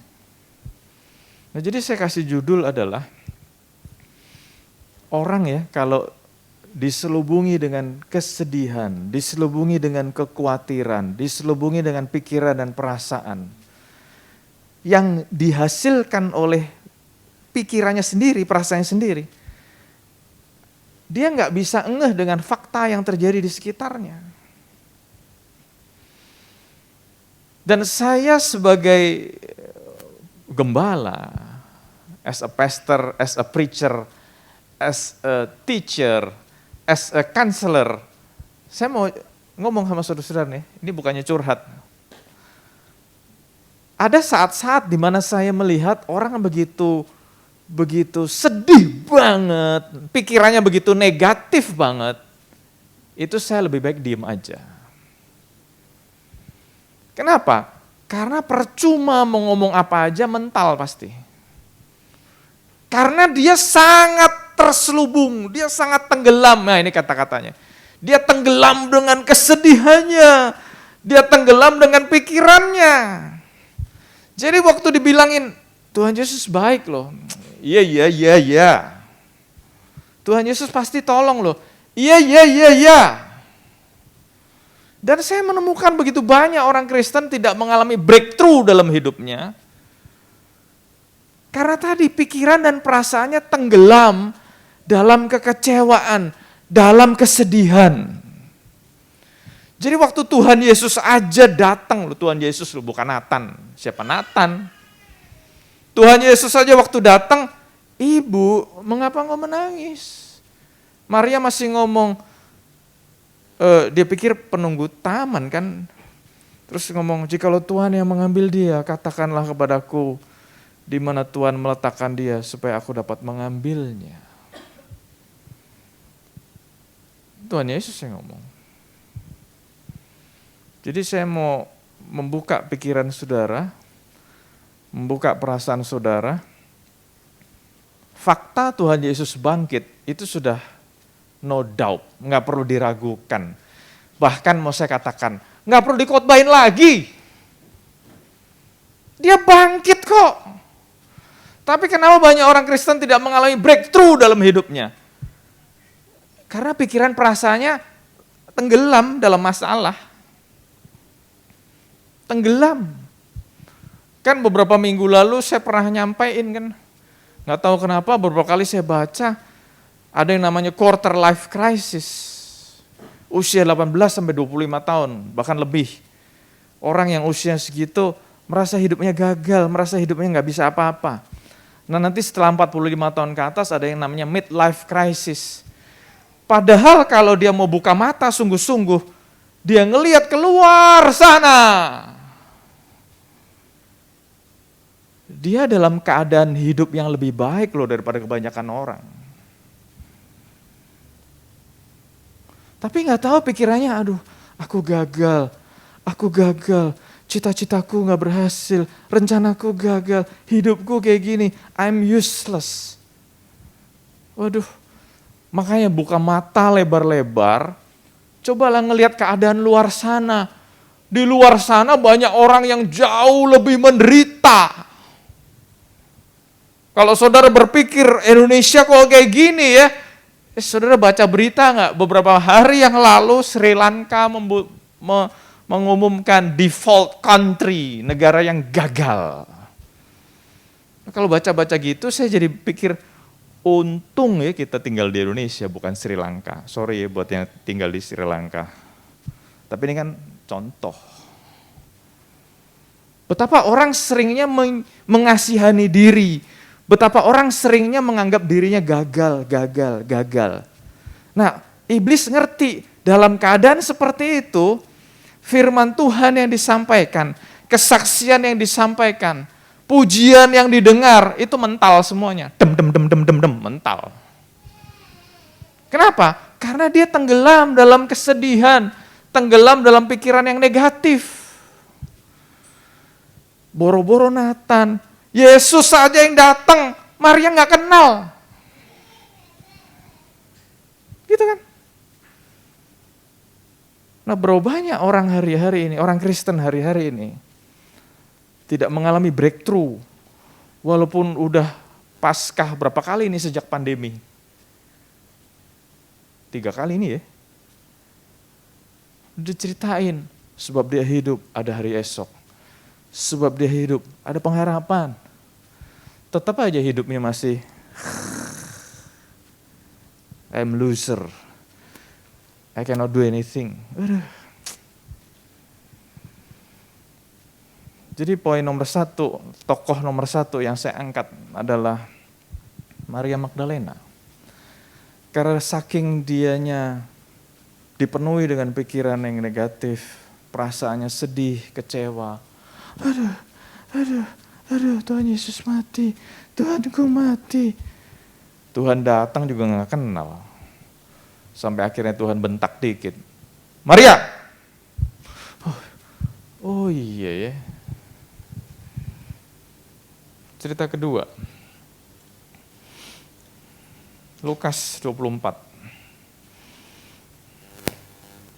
Nah jadi saya kasih judul adalah, orang ya kalau diselubungi dengan kesedihan, diselubungi dengan kekhawatiran, diselubungi dengan pikiran dan perasaan yang dihasilkan oleh pikirannya sendiri, perasaannya sendiri, dia nggak bisa ngeh dengan fakta yang terjadi di sekitarnya. Dan saya sebagai gembala, as a pastor, as a preacher, as a teacher, as a counselor, saya mau ngomong sama saudara-saudara nih, ini bukannya curhat. Ada saat-saat di mana saya melihat orang begitu sedih banget, pikirannya begitu negatif banget, itu saya lebih baik diem aja. Kenapa? Karena percuma mau ngomong apa aja mental pasti. Karena dia sangat terselubung, dia sangat tenggelam. Nah ini kata-katanya. Dia tenggelam dengan kesedihannya, dia tenggelam dengan pikirannya. Jadi waktu dibilangin, Tuhan Yesus baik loh. Iya. Tuhan Yesus pasti tolong loh. Iya. Dan saya menemukan begitu banyak orang Kristen tidak mengalami breakthrough dalam hidupnya. Karena tadi pikiran dan perasaannya tenggelam dalam kekecewaan, dalam kesedihan. Jadi waktu Tuhan Yesus aja datang, Tuhan Yesus bukan Nathan. Siapa Nathan? Tuhan Yesus saja waktu datang, ibu, mengapa engkau menangis? Maria masih ngomong, dia pikir penunggu taman kan. Terus ngomong, jikalau Tuhan yang mengambil dia, katakanlah kepadaku di mana Tuhan meletakkan dia supaya aku dapat mengambilnya. Tuhan Yesus yang ngomong. Jadi saya mau membuka pikiran saudara, membuka perasaan saudara. Fakta Tuhan Yesus bangkit itu sudah no doubt, nggak perlu diragukan. Bahkan mau saya katakan, nggak perlu dikhotbahin lagi. Dia bangkit kok. Tapi kenapa banyak orang Kristen tidak mengalami breakthrough dalam hidupnya? Karena pikiran perasaannya tenggelam dalam masalah. Tenggelam. Kan beberapa minggu lalu saya pernah nyampaikan kan. Nggak tahu kenapa beberapa kali saya baca ada yang namanya quarter life crisis. Usia 18 sampai 25 tahun, bahkan lebih. Orang yang usia segitu merasa hidupnya gagal, merasa hidupnya nggak bisa apa-apa. Nah nanti setelah 45 tahun ke atas ada yang namanya midlife crisis. Padahal kalau dia mau buka mata sungguh-sungguh, dia ngelihat keluar sana. Dia dalam keadaan hidup yang lebih baik loh daripada kebanyakan orang. Tapi nggak tahu pikirannya, aduh aku gagal, cita-citaku nggak berhasil, rencanaku gagal, hidupku kayak gini, I'm useless. Waduh, makanya buka mata lebar-lebar, cobalah ngelihat keadaan luar sana. Di luar sana banyak orang yang jauh lebih menderita. Kalau saudara berpikir Indonesia kok kayak gini ya, saudara baca berita nggak? Beberapa hari yang lalu Sri Lanka mengumumkan default country, negara yang gagal. Nah, kalau baca-baca gitu saya jadi pikir, untung ya kita tinggal di Indonesia bukan Sri Lanka. Sorry ya buat yang tinggal di Sri Lanka. Tapi ini kan contoh. Betapa orang seringnya mengasihani diri. Betapa orang seringnya menganggap dirinya gagal. Nah, iblis ngerti dalam keadaan seperti itu, firman Tuhan yang disampaikan, kesaksian yang disampaikan, pujian yang didengar, itu mental semuanya. Dem, mental. Kenapa? Karena dia tenggelam dalam kesedihan, tenggelam dalam pikiran yang negatif. Boro-boro Nathan, Yesus saja yang datang, Maria nggak kenal. Gitu kan? Nah berapa banyak orang hari-hari ini, orang Kristen hari-hari ini, tidak mengalami breakthrough, walaupun udah Paskah berapa kali ini sejak pandemi? 3 kali ini ya. Diceritain, sebab dia hidup ada hari esok. Sebab dia hidup, ada pengharapan. Tetap aja hidupnya masih I'm loser. I cannot do anything. Jadi poin nomor 1, tokoh nomor 1 yang saya angkat adalah Maria Magdalena. Karena saking dianya dipenuhi dengan pikiran yang negatif, perasaannya sedih, kecewa. Aduh, Tuhan Yesus mati, Tuhanku mati. Tuhan datang juga gak kenal. Sampai akhirnya Tuhan bentak dikit. Maria! Oh iya ya. Cerita kedua. Lukas 24.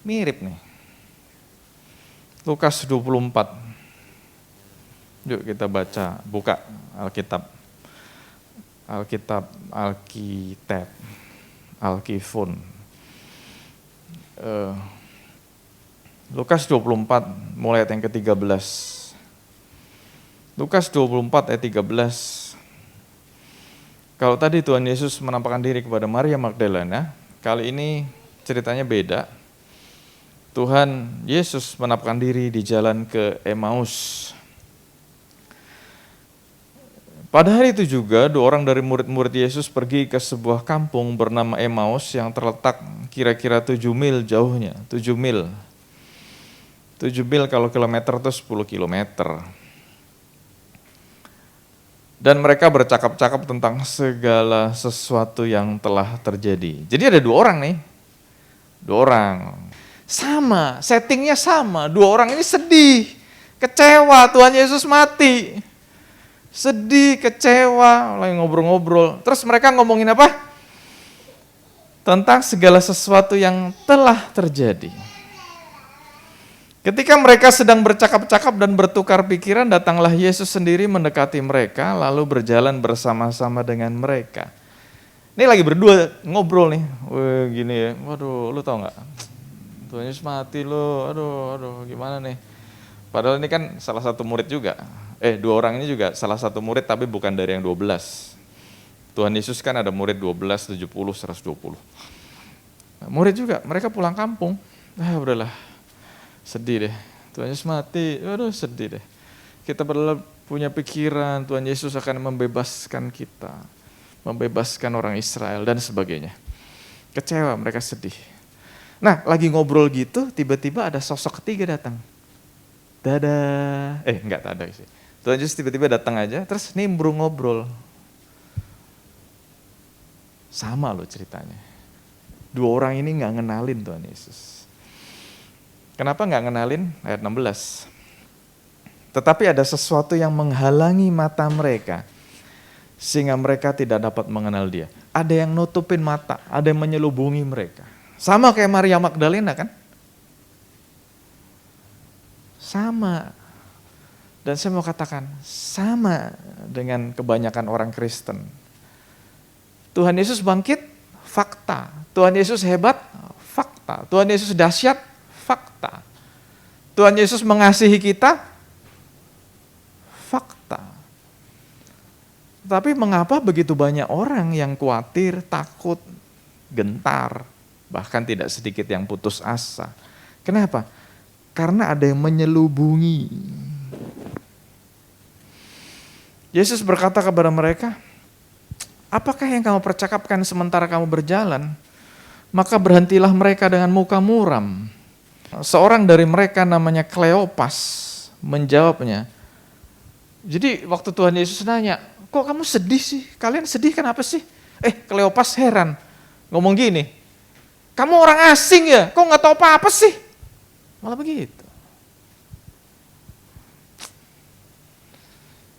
Mirip nih. Lukas 24. Yuk kita baca, buka Alkitab, Alkifon. Lukas 24 mulai ayat yang ke-13. Lukas 24 ayat 13. Kalau tadi Tuhan Yesus menampakkan diri kepada Maria Magdalena, kali ini ceritanya beda. Tuhan Yesus menampakkan diri di jalan ke Emmaus. Pada hari itu juga, 2 orang dari murid-murid Yesus pergi ke sebuah kampung bernama Emmaus yang terletak kira-kira 7 mil jauhnya. 7 mil. 7 mil kalau kilometer itu 10 kilometer. Dan mereka bercakap-cakap tentang segala sesuatu yang telah terjadi. Jadi ada 2 orang nih. 2 orang. Sama, settingnya sama. 2 orang ini sedih, kecewa Tuhan Yesus mati. Sedih, kecewa, lagi ngobrol-ngobrol. Terus mereka ngomongin apa? Tentang segala sesuatu yang telah terjadi. Ketika mereka sedang bercakap-cakap dan bertukar pikiran, datanglah Yesus sendiri mendekati mereka, lalu berjalan bersama-sama dengan mereka. Ini lagi berdua ngobrol nih, wah gini ya, waduh lu tau gak? Tuhan Yesus mati lu, aduh gimana nih? Padahal ini kan salah satu murid juga, 2 orang ini juga salah satu murid tapi bukan dari yang 12. Tuhan Yesus kan ada murid 12, 70, 120. Murid juga, mereka pulang kampung, udahlah. Sedih deh, Tuhan Yesus mati, aduh sedih deh. Kita padahal punya pikiran Tuhan Yesus akan membebaskan kita, membebaskan orang Israel dan sebagainya. Kecewa, mereka sedih. Nah, lagi ngobrol gitu, tiba-tiba ada sosok ketiga datang. Dadah, enggak ada sih. Tuhan Yesus tiba-tiba datang aja, terus nimbrung ngobrol. Sama loh ceritanya. 2 orang ini nggak ngenalin Tuhan Yesus. Kenapa nggak ngenalin? Ayat 16. Tetapi ada sesuatu yang menghalangi mata mereka, sehingga mereka tidak dapat mengenal dia. Ada yang nutupin mata, ada yang menyelubungi mereka. Sama kayak Maria Magdalena kan? Sama. Dan saya mau katakan, sama dengan kebanyakan orang Kristen. Tuhan Yesus bangkit, fakta. Tuhan Yesus hebat, fakta. Tuhan Yesus dahsyat, fakta. Tuhan Yesus mengasihi kita, fakta. Tapi mengapa begitu banyak orang yang khawatir, takut, gentar, bahkan tidak sedikit yang putus asa? Kenapa? Karena ada yang menyelubungi. Yesus berkata kepada mereka, apakah yang kamu percakapkan sementara kamu berjalan? Maka berhentilah mereka dengan muka muram. Seorang dari mereka namanya Kleopas menjawabnya. Jadi waktu Tuhan Yesus nanya, kok kamu sedih sih? Kalian sedih kenapa sih? Kleopas heran, ngomong gini, kamu orang asing ya? Kok gak tahu apa-apa sih? Malah begitu.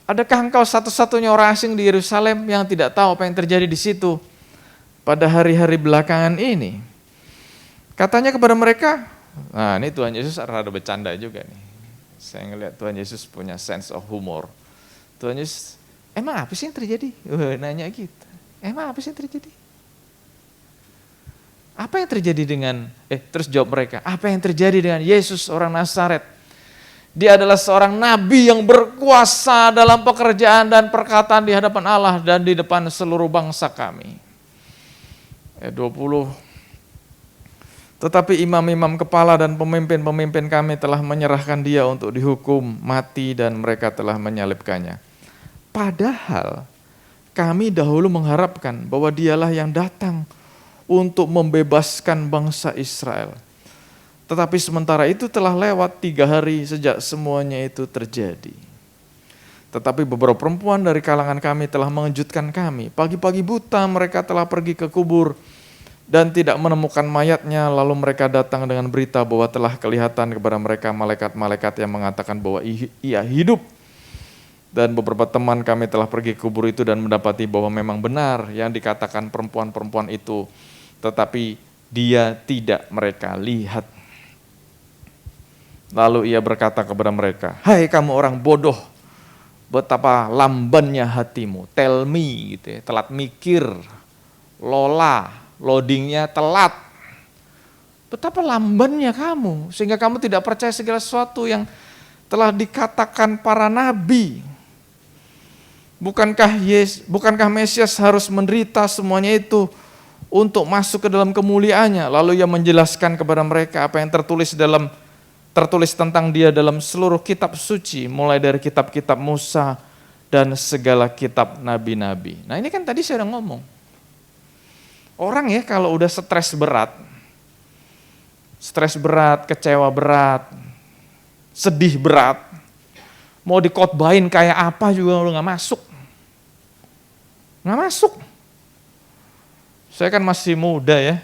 Adakah engkau satu-satunya orang asing di Yerusalem yang tidak tahu apa yang terjadi di situ pada hari-hari belakangan ini? Katanya kepada mereka, nah ini Tuhan Yesus rada bercanda juga nih. Saya ngelihat Tuhan Yesus punya sense of humor. Tuhan Yesus, emang apa sih yang terjadi? Nanya gitu. Emang apa sih yang terjadi? Apa yang terjadi dengan, terus jawab mereka, apa yang terjadi dengan Yesus orang Nazaret? Dia adalah seorang nabi yang berkuasa dalam pekerjaan dan perkataan di hadapan Allah dan di depan seluruh bangsa kami. 20. Tetapi imam-imam kepala dan pemimpin-pemimpin kami telah menyerahkan dia untuk dihukum mati dan mereka telah menyalibkannya. Padahal kami dahulu mengharapkan bahwa dialah yang datang untuk membebaskan bangsa Israel. Tetapi sementara itu telah lewat 3 hari sejak semuanya itu terjadi. Tetapi beberapa perempuan dari kalangan kami telah mengejutkan kami. Pagi-pagi buta mereka telah pergi ke kubur dan tidak menemukan mayatnya. Lalu mereka datang dengan berita bahwa telah kelihatan kepada mereka malaikat-malaikat yang mengatakan bahwa ia hidup. Dan beberapa teman kami telah pergi ke kubur itu dan mendapati bahwa memang benar yang dikatakan perempuan-perempuan itu. Tetapi dia tidak mereka lihat. Lalu ia berkata kepada mereka, hai kamu orang bodoh, betapa lambannya hatimu, tell me gitu ya, telat mikir, loadingnya telat. Betapa lambannya kamu, sehingga kamu tidak percaya segala sesuatu yang telah dikatakan para nabi. Bukankah Mesias harus menderita semuanya itu untuk masuk ke dalam kemuliaannya? Lalu ia menjelaskan kepada mereka apa yang tertulis tentang dia dalam seluruh kitab suci, mulai dari kitab-kitab Musa dan segala kitab nabi-nabi. Nah, ini kan tadi saya udah ngomong. Orang ya kalau udah stres berat, kecewa berat, sedih berat, mau dikhotbahin kayak apa juga udah gak masuk. Nggak masuk. Saya kan masih muda ya.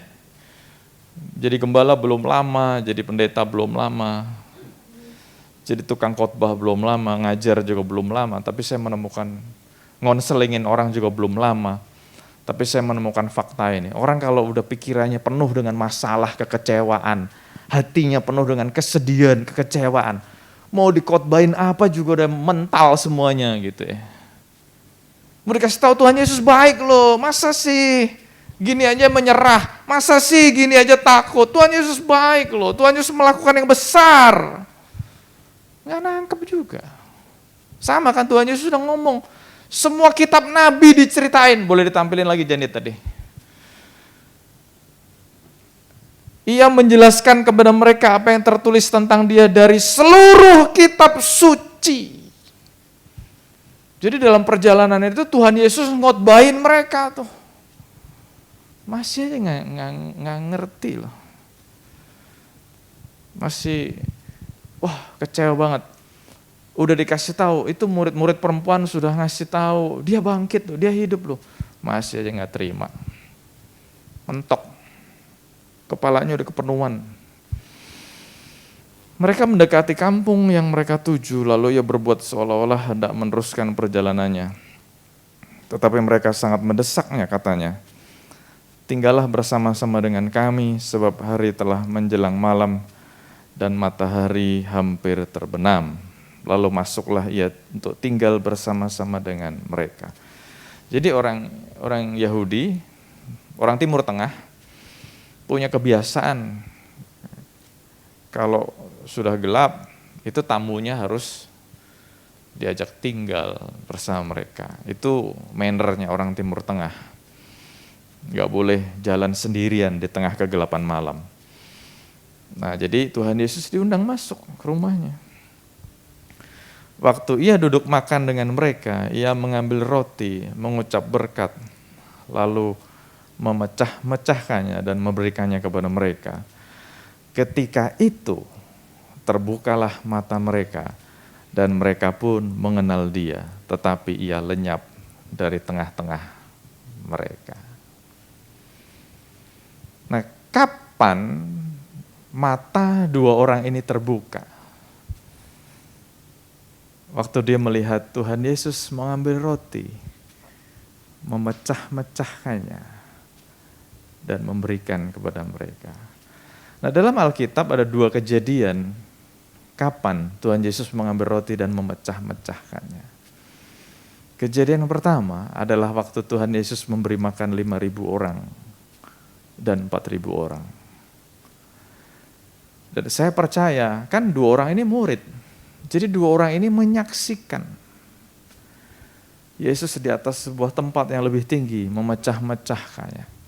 Jadi gembala belum lama, jadi pendeta belum lama. Jadi tukang khotbah belum lama, ngajar juga belum lama. Tapi saya menemukan ngonselingin orang juga belum lama. Tapi saya menemukan fakta ini. Orang kalau udah pikirannya penuh dengan masalah, kekecewaan, hatinya penuh dengan kesedihan, kekecewaan, mau dikhotbahin apa juga udah mental semuanya gitu ya. Mau dikasih tahu Tuhan Yesus baik loh, masa sih gini aja menyerah, masa sih gini aja takut, Tuhan Yesus baik loh, Tuhan Yesus melakukan yang besar. Nggak nangkep juga. Sama kan Tuhan Yesus sudah ngomong, semua kitab nabi diceritain, boleh ditampilin lagi Janit tadi. Ia menjelaskan kepada mereka apa yang tertulis tentang dia dari seluruh kitab suci. Jadi dalam perjalanan itu Tuhan Yesus ngotbahin mereka tuh. Masih aja nggak ngerti loh. Masih, wah kecewa banget. Udah dikasih tahu, itu murid-murid perempuan sudah ngasih tahu, dia bangkit loh, dia hidup loh. Masih aja nggak terima. Mentok. Kepalanya udah kepenuhan. Mereka mendekati kampung yang mereka tuju, lalu ia berbuat seolah-olah hendak meneruskan perjalanannya. Tetapi mereka sangat mendesaknya, katanya. Tinggallah bersama-sama dengan kami, sebab hari telah menjelang malam dan matahari hampir terbenam. Lalu masuklah ia untuk tinggal bersama-sama dengan mereka. Jadi orang Yahudi, orang Timur Tengah, punya kebiasaan kalau sudah gelap, itu tamunya harus diajak tinggal bersama mereka. Itu mannernya orang Timur Tengah. Gak boleh jalan sendirian di tengah kegelapan malam. Nah, jadi Tuhan Yesus diundang masuk ke rumahnya. Waktu ia duduk makan dengan mereka, ia mengambil roti, mengucap berkat, lalu memecah-mecahkannya dan memberikannya kepada mereka. Ketika itu, terbukalah mata mereka, dan mereka pun mengenal dia, tetapi ia lenyap dari tengah-tengah mereka. Nah, kapan mata dua orang ini terbuka? Waktu dia melihat Tuhan Yesus mengambil roti, memecah-mecahkannya, dan memberikan kepada mereka. Nah, dalam Alkitab ada dua kejadian kapan Tuhan Yesus mengambil roti dan memecah-mecahkannya. Kejadian yang pertama adalah waktu Tuhan Yesus memberi makan 5.000 orang dan 4.000 orang. Dan saya percaya, kan dua orang ini murid. Jadi dua orang ini menyaksikan Yesus di atas sebuah tempat yang lebih tinggi, memecah-mecahkannya.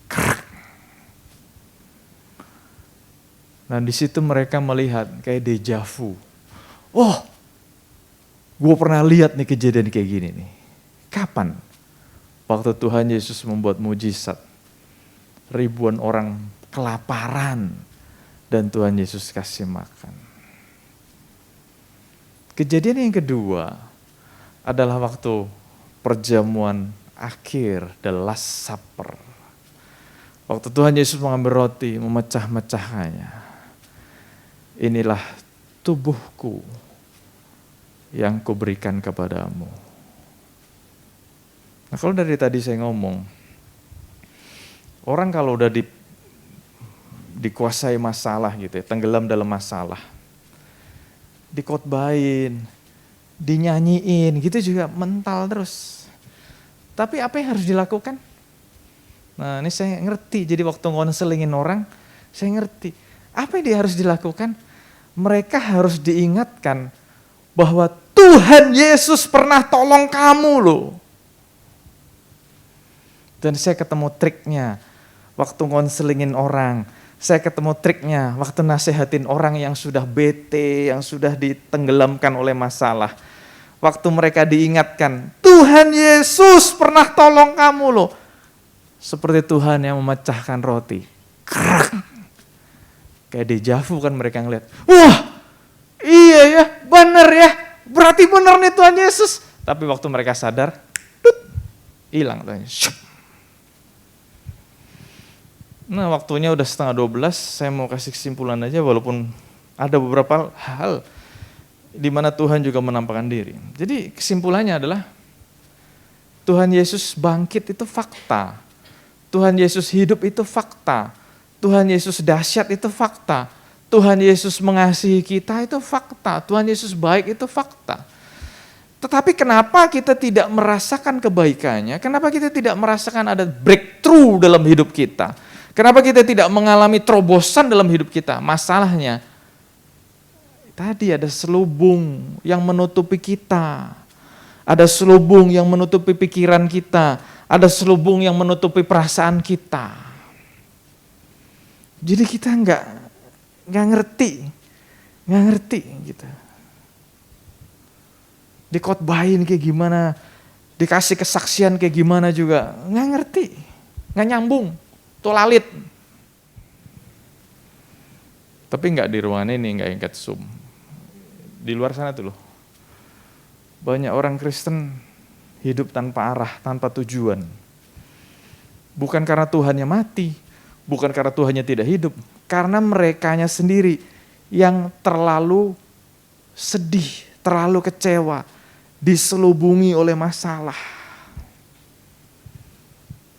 Nah, di situ mereka melihat kayak deja vu. Oh, gue pernah lihat nih kejadian kayak gini nih. Kapan? Waktu Tuhan Yesus membuat mujizat. Ribuan orang kelaparan dan Tuhan Yesus kasih makan. Kejadian yang kedua adalah waktu perjamuan akhir, the last supper. Waktu Tuhan Yesus mengambil roti, memecah-mecahkannya. Inilah tubuhku yang kuberikan kepadamu. Nah, kalau dari tadi saya ngomong, orang kalau udah dikuasai masalah gitu ya, tenggelam dalam masalah, dikhotbahin, dinyanyiin, gitu juga mental terus. Tapi apa yang harus dilakukan? Nah, ini saya ngerti, jadi waktu ngonselingin orang, saya ngerti. Apa yang dia harus dilakukan? Mereka harus diingatkan bahwa Tuhan Yesus pernah tolong kamu loh. Dan saya ketemu triknya waktu konselingin orang. Saya ketemu triknya waktu nasehatin orang yang sudah bete, yang sudah ditenggelamkan oleh masalah. Waktu mereka diingatkan, Tuhan Yesus pernah tolong kamu loh. Seperti Tuhan yang memecahkan roti. Krak. Kayak dejavu kan mereka ngeliat. Wah, iya ya, bener ya. Berarti bener nih Tuhan Yesus. Tapi waktu mereka sadar, hilang Tuhan Yesus. Nah, waktunya udah 11:30, saya mau kasih kesimpulan aja walaupun ada beberapa hal di mana Tuhan juga menampakkan diri. Jadi kesimpulannya adalah Tuhan Yesus bangkit itu fakta. Tuhan Yesus hidup itu fakta. Tuhan Yesus dahsyat itu fakta. Tuhan Yesus mengasihi kita itu fakta. Tuhan Yesus baik itu fakta. Tetapi kenapa kita tidak merasakan kebaikannya? Kenapa kita tidak merasakan ada breakthrough dalam hidup kita? Kenapa kita tidak mengalami terobosan dalam hidup kita? Masalahnya, tadi ada selubung yang menutupi kita. Ada selubung yang menutupi pikiran kita. Ada selubung yang menutupi perasaan kita. Jadi kita nggak ngerti gitu. Dikotbahin kayak gimana, dikasih kesaksian kayak gimana juga, nggak ngerti, nggak nyambung. Tolalit. Tapi nggak di ruangan ini, nggak angkat Zoom. Di luar sana tuh loh. Banyak orang Kristen hidup tanpa arah, tanpa tujuan. Bukan karena Tuhannya mati, bukan karena Tuhannya tidak hidup, karena merekanya sendiri yang terlalu sedih, terlalu kecewa, diselubungi oleh masalah.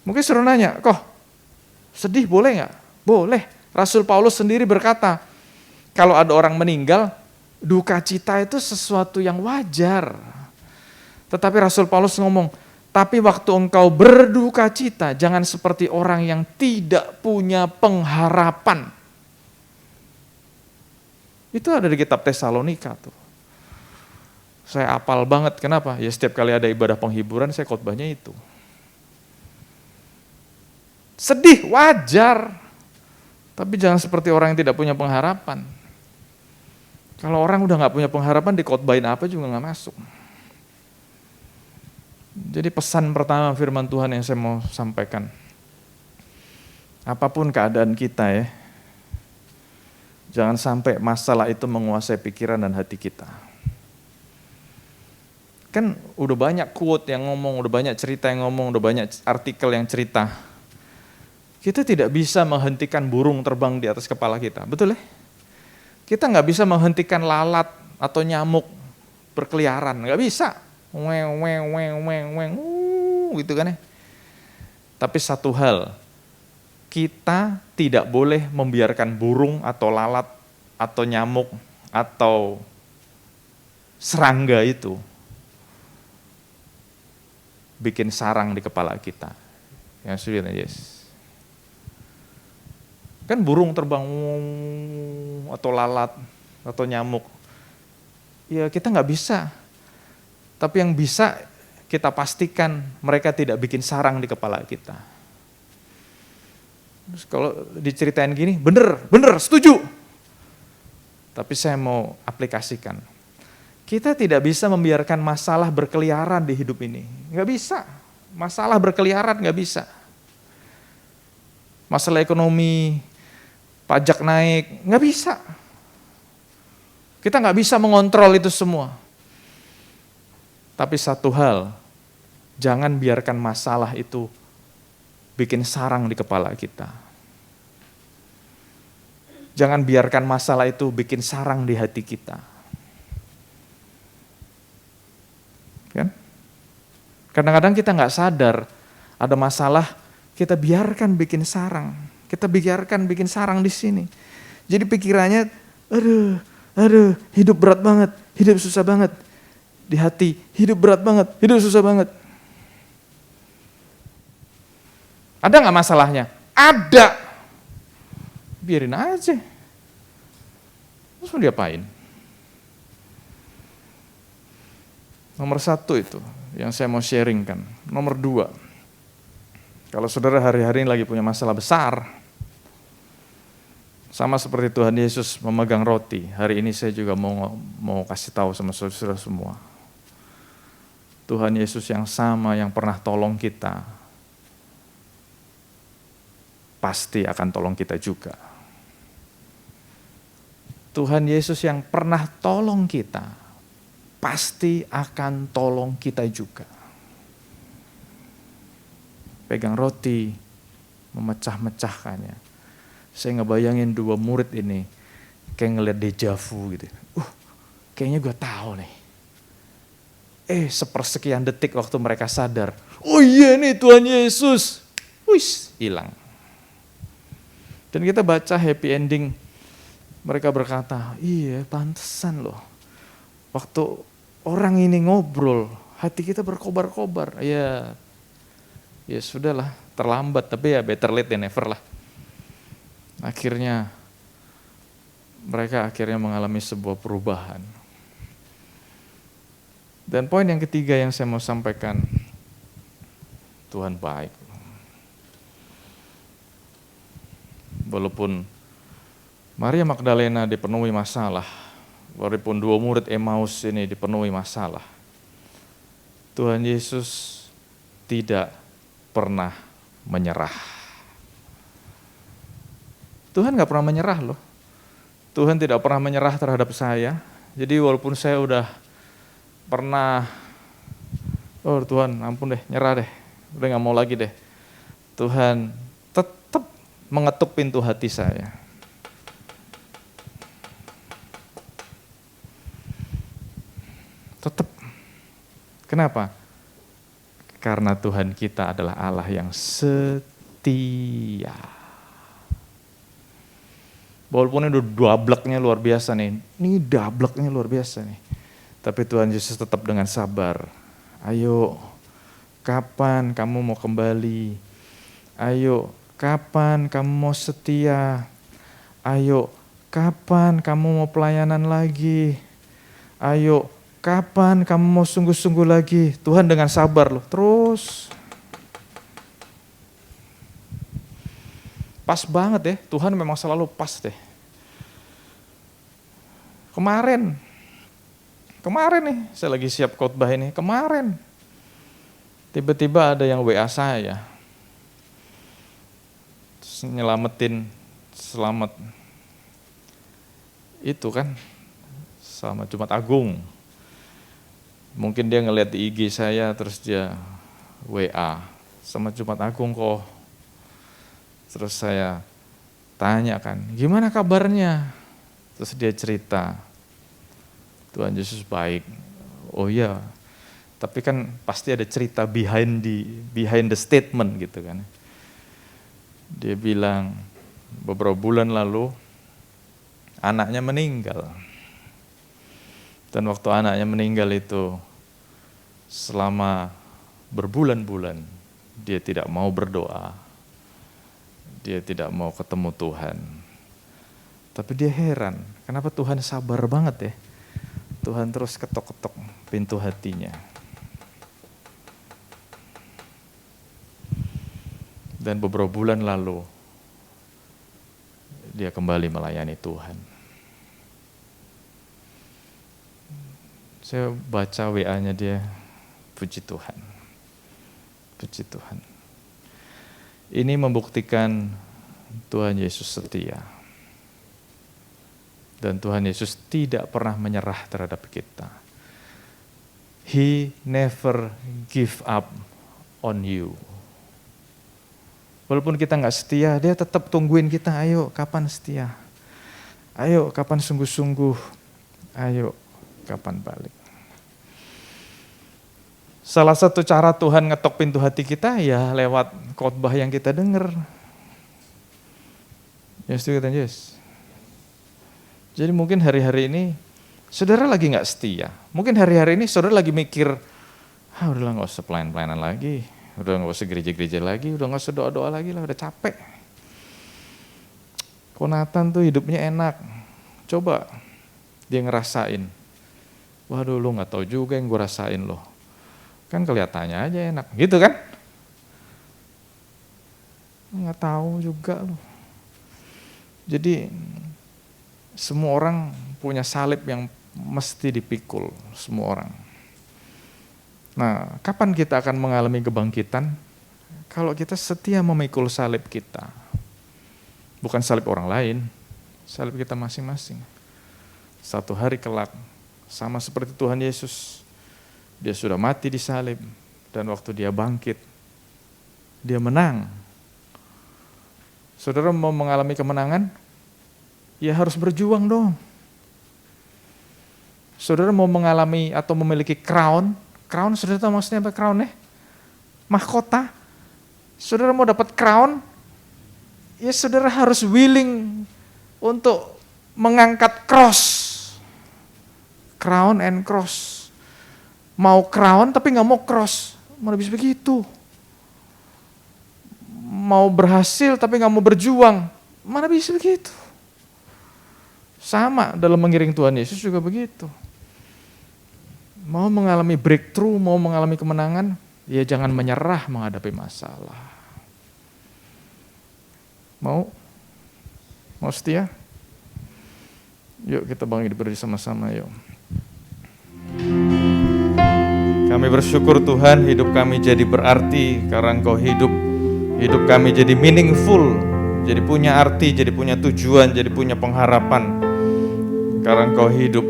Mungkin suruh nanya, kok sedih boleh nggak? Boleh. Rasul Paulus sendiri berkata, kalau ada orang meninggal, duka cita itu sesuatu yang wajar. Tetapi Rasul Paulus ngomong, tapi waktu engkau berduka cita, jangan seperti orang yang tidak punya pengharapan. Itu ada di kitab Tesalonika tuh. Saya apal banget, kenapa? Ya setiap kali ada ibadah penghiburan, saya khotbahnya itu. Sedih, wajar. Tapi jangan seperti orang yang tidak punya pengharapan. Kalau orang udah gak punya pengharapan, dikhotbahin apa juga gak masuk. Jadi pesan pertama firman Tuhan yang saya mau sampaikan. Apapun keadaan kita ya, jangan sampai masalah itu menguasai pikiran dan hati kita. Kan udah banyak quote yang ngomong, udah banyak cerita yang ngomong, udah banyak artikel yang cerita. Kita tidak bisa menghentikan burung terbang di atas kepala kita, betul ya? Kita nggak bisa menghentikan lalat atau nyamuk berkeliaran, nggak bisa. Gitu kan ya. Tapi satu hal, kita tidak boleh membiarkan burung atau lalat atau nyamuk atau serangga itu bikin sarang di kepala kita. Yang sudah yes. Kan burung terbang atau lalat atau nyamuk, ya kita nggak bisa. Tapi yang bisa kita pastikan mereka tidak bikin sarang di kepala kita. Terus kalau diceritain gini, bener, setuju. Tapi saya mau aplikasikan. Kita tidak bisa membiarkan masalah berkeliaran di hidup ini. Nggak bisa. Masalah berkeliaran nggak bisa. Masalah ekonomi, pajak naik, nggak bisa. Kita nggak bisa mengontrol itu semua. Tapi satu hal, jangan biarkan masalah itu bikin sarang di kepala kita. Jangan biarkan masalah itu bikin sarang di hati kita. Kan? Kadang-kadang kita nggak sadar ada masalah, kita biarkan bikin sarang. Kita biarkan bikin sarang di sini. Jadi pikirannya, aduh, hidup berat banget, hidup susah banget. Di hati, hidup berat banget, hidup susah banget. Ada nggak masalahnya? Ada. Biarin aja. Terus mau diapain? Nomor 1 itu yang saya mau sharingkan. Nomor 2. Kalau saudara hari-hari ini lagi punya masalah besar, sama seperti Tuhan Yesus memegang roti, hari ini saya juga mau kasih tahu sama saudara semua. Tuhan Yesus yang sama yang pernah tolong kita, pasti akan tolong kita juga. Tuhan Yesus yang pernah tolong kita, pasti akan tolong kita juga. Pegang roti, memecah-mecahkannya. Saya ngebayangin dua murid ini, kayak ngeliat deja vu gitu. Kayaknya gue tahu nih. Sepersekian detik waktu mereka sadar, oh iya nih Tuhan Yesus, hilang. Dan kita baca happy ending, mereka berkata, iya pantesan loh. Waktu orang ini ngobrol, hati kita berkobar-kobar. Ya sudahlah, terlambat, tapi ya better late than never lah. Akhirnya, mereka mengalami sebuah perubahan. Dan poin yang ketiga yang saya mau sampaikan, Tuhan baik. Walaupun Maria Magdalena dipenuhi masalah, walaupun dua murid Emmaus ini dipenuhi masalah, Tuhan Yesus tidak pernah menyerah. Tuhan gak pernah menyerah loh. Tuhan tidak pernah menyerah terhadap saya. Jadi walaupun saya udah pernah, oh Tuhan ampun deh, nyerah deh, udah gak mau lagi deh. Tuhan tetap mengetuk pintu hati saya. Tetap. Kenapa? Karena Tuhan kita adalah Allah yang setia. Walaupun ini dableknya luar biasa nih, ini dableknya luar biasa nih. Tapi Tuhan Yesus tetap dengan sabar. Ayo, kapan kamu mau kembali? Ayo, kapan kamu mau setia? Ayo, kapan kamu mau pelayanan lagi? Ayo, kapan kamu mau sungguh-sungguh lagi? Tuhan dengan sabar loh, terus. Pas banget ya, Tuhan memang selalu pas deh. Kemarin nih, saya lagi siap khotbah ini, kemarin. Tiba-tiba ada yang WA saya. Terus selamat. Itu kan, selamat Jumat Agung. Mungkin dia ngeliat di IG saya, terus dia WA, selamat Jumat Agung kok. Terus saya tanya kan, gimana kabarnya? Terus dia cerita, Tuhan Yesus baik. Oh iya, tapi kan pasti ada cerita behind the statement gitu kan. Dia bilang, beberapa bulan lalu anaknya meninggal. Dan waktu anaknya meninggal itu, selama berbulan-bulan dia tidak mau berdoa. Dia tidak mau ketemu Tuhan. Tapi dia heran, kenapa Tuhan sabar banget ya? Tuhan terus ketok-ketok pintu hatinya. Dan beberapa bulan lalu, dia kembali melayani Tuhan. Saya baca WA-nya dia, puji Tuhan. Puji Tuhan. Ini membuktikan Tuhan Yesus setia. Dan Tuhan Yesus tidak pernah menyerah terhadap kita. He never give up on you. Walaupun kita nggak setia, dia tetap tungguin kita. Ayo, kapan setia? Ayo, kapan sungguh-sungguh? Ayo, kapan balik? Salah satu cara Tuhan ngetok pintu hati kita ya lewat khotbah yang kita dengar. Ya setuju kan, Yes? Jadi mungkin hari-hari ini saudara lagi nggak setia. Mungkin hari-hari ini saudara lagi mikir, udahlah nggak usah pelayan-pelayanan lagi, udah nggak usah gereja-gereja lagi, udah nggak usah doa-doa lagi lah, udah capek. Kok Nathan tuh hidupnya enak. Coba dia ngerasain. Waduh, lu nggak tahu juga yang gue rasain loh. Kan kelihatannya aja enak, gitu kan? Nggak tahu juga loh. Jadi semua orang punya salib yang mesti dipikul, semua orang. Nah, kapan kita akan mengalami kebangkitan? Kalau kita setia memikul salib kita. Bukan salib orang lain, salib kita masing-masing. Satu hari kelak, sama seperti Tuhan Yesus, dia sudah mati di salib, dan waktu dia bangkit, dia menang. Saudara mau mengalami kemenangan? Ya harus berjuang dong. Saudara mau mengalami atau memiliki crown, saudara tahu maksudnya apa crown ya? Mahkota. Saudara mau dapat crown, ya saudara harus willing untuk mengangkat cross. Crown and cross. Mau crown tapi nggak mau cross, mana bisa begitu? Mau berhasil tapi nggak mau berjuang, mana bisa begitu? Sama dalam mengiring Tuhan Yesus juga begitu. Mau mengalami breakthrough, mau mengalami kemenangan, ya jangan menyerah menghadapi masalah. Mau setia? Yuk kita bangkit berdiri sama-sama yuk. Kami bersyukur Tuhan, hidup kami jadi berarti karena Engkau hidup. Hidup kami jadi meaningful, jadi punya arti, jadi punya tujuan, jadi punya pengharapan karena Engkau hidup.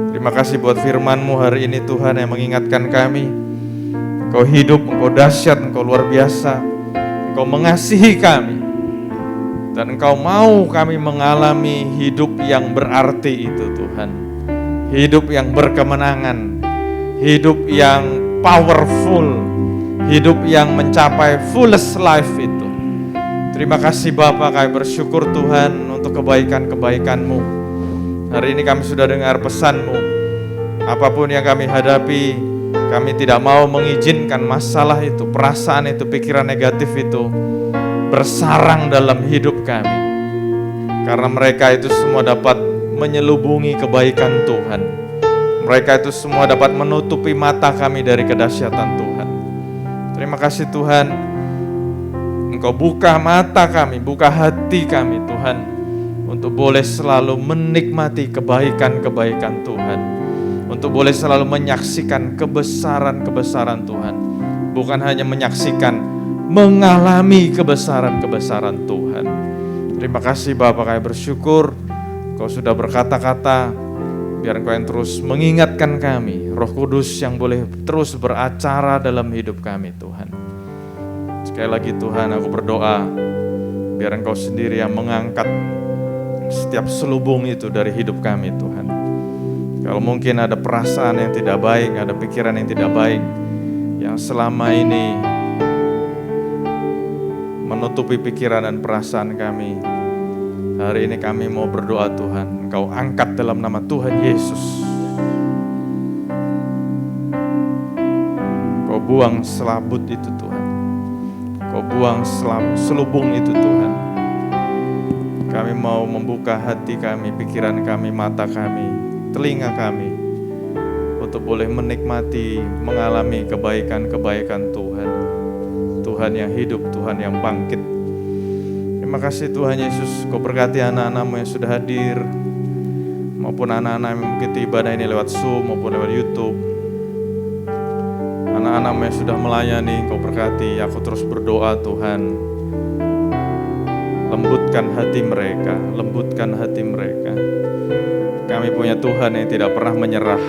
Terima kasih buat firman-Mu hari ini Tuhan yang mengingatkan kami. Engkau hidup, Engkau dahsyat, Engkau luar biasa. Engkau mengasihi kami. Dan Engkau mau kami mengalami hidup yang berarti itu Tuhan. Hidup yang berkemenangan. Hidup yang powerful. Hidup yang mencapai fullest life itu. Terima kasih Bapa, kami bersyukur Tuhan untuk kebaikan-kebaikan-Mu. Hari ini kami sudah dengar pesan-Mu. Apapun yang kami hadapi, kami tidak mau mengizinkan masalah itu, perasaan itu, pikiran negatif itu bersarang dalam hidup kami. Karena mereka itu semua dapat menyelubungi kebaikan Tuhan. Mereka itu semua dapat menutupi mata kami dari kedahsyatan Tuhan. Terima kasih Tuhan, Engkau buka mata kami, buka hati kami Tuhan, untuk boleh selalu menikmati kebaikan-kebaikan Tuhan, untuk boleh selalu menyaksikan kebesaran-kebesaran Tuhan, bukan hanya menyaksikan, mengalami kebesaran-kebesaran Tuhan. Terima kasih Bapa, kami bersyukur Kau sudah berkata-kata, biar Engkau yang terus mengingatkan kami, Roh Kudus yang boleh terus beracara dalam hidup kami Tuhan. Sekali lagi Tuhan, aku berdoa, biar Engkau sendiri yang mengangkat setiap selubung itu dari hidup kami Tuhan. Kalau mungkin ada perasaan yang tidak baik, ada pikiran yang tidak baik, yang selama ini menutupi pikiran dan perasaan kami, hari ini kami mau berdoa Tuhan, Engkau angkat dalam nama Tuhan Yesus. Kau buang selabut itu Tuhan, Kau buang selubung itu Tuhan. Kami mau membuka hati kami, pikiran kami, mata kami, telinga kami, untuk boleh menikmati, mengalami kebaikan-kebaikan Tuhan. Tuhan yang hidup, Tuhan yang bangkit. Terima kasih Tuhan Yesus, Kau berkati anak-anak-Mu yang sudah hadir, maupun anak-anak yang mengikuti ibadah ini lewat Zoom maupun lewat YouTube. Anak-anak-Mu yang sudah melayani, Kau berkati. Aku terus berdoa Tuhan, lembutkan hati mereka, lembutkan hati mereka. Kami punya Tuhan yang tidak pernah menyerah.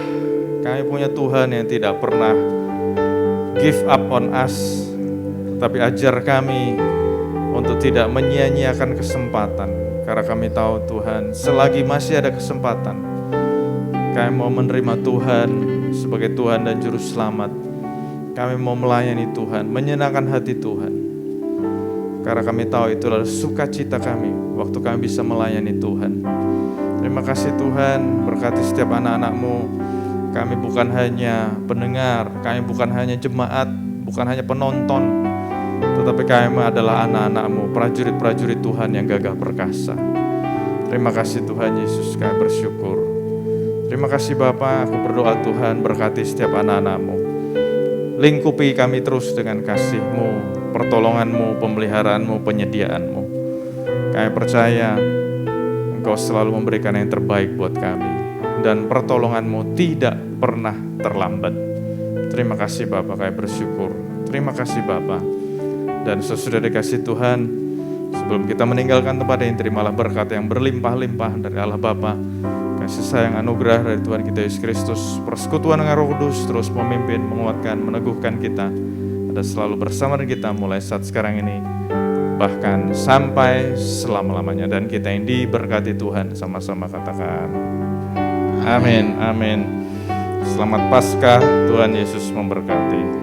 Kami punya Tuhan yang tidak pernah give up on us. Tapi ajar kami untuk tidak menyia-nyiakan kesempatan. Karena kami tahu Tuhan, selagi masih ada kesempatan, kami mau menerima Tuhan sebagai Tuhan dan Juru Selamat. Kami mau melayani Tuhan, menyenangkan hati Tuhan. Karena kami tahu itu adalah sukacita kami waktu kami bisa melayani Tuhan. Terima kasih Tuhan, berkati setiap anak-anak-Mu. Kami bukan hanya pendengar, kami bukan hanya jemaat, bukan hanya penonton, tetapi kami adalah anak-anak-Mu, prajurit-prajurit Tuhan yang gagah perkasa. Terima kasih Tuhan Yesus, kami bersyukur. Terima kasih Bapa, aku berdoa Tuhan, berkati setiap anak-anak-Mu. Lingkupi kami terus dengan kasih-Mu, pertolongan-Mu, pemeliharaanmu, penyediaan-Mu. Kami percaya Engkau selalu memberikan yang terbaik buat kami, dan pertolongan-Mu tidak pernah terlambat. Terima kasih Bapa, kami bersyukur. Terima kasih Bapa. Dan sesudah dikasih Tuhan, sebelum kita meninggalkan tempat ini, terimalah berkat yang berlimpah-limpah dari Allah Bapa, kasih sayang anugerah dari Tuhan kita Yesus Kristus, persekutuan dengan Roh Kudus terus memimpin, menguatkan, meneguhkan kita, ada selalu bersama dengan kita mulai saat sekarang ini, bahkan sampai selama-lamanya. Dan kita yang diberkati Tuhan, sama-sama katakan amin, amin. Selamat Paskah, Tuhan Yesus memberkati.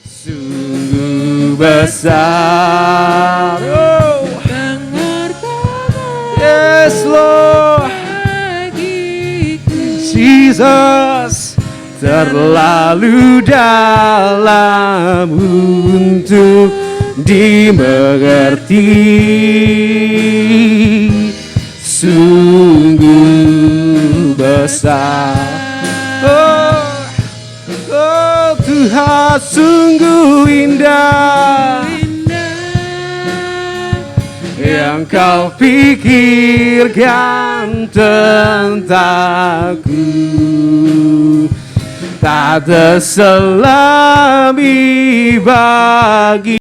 Sungguh besar, yes Lord, Jesus, terlalu dalam untuk dimengerti. Sungguh besar, oh Tuhan, sungguh indah yang Kau pikirkan tentangku. Tak terselami bagi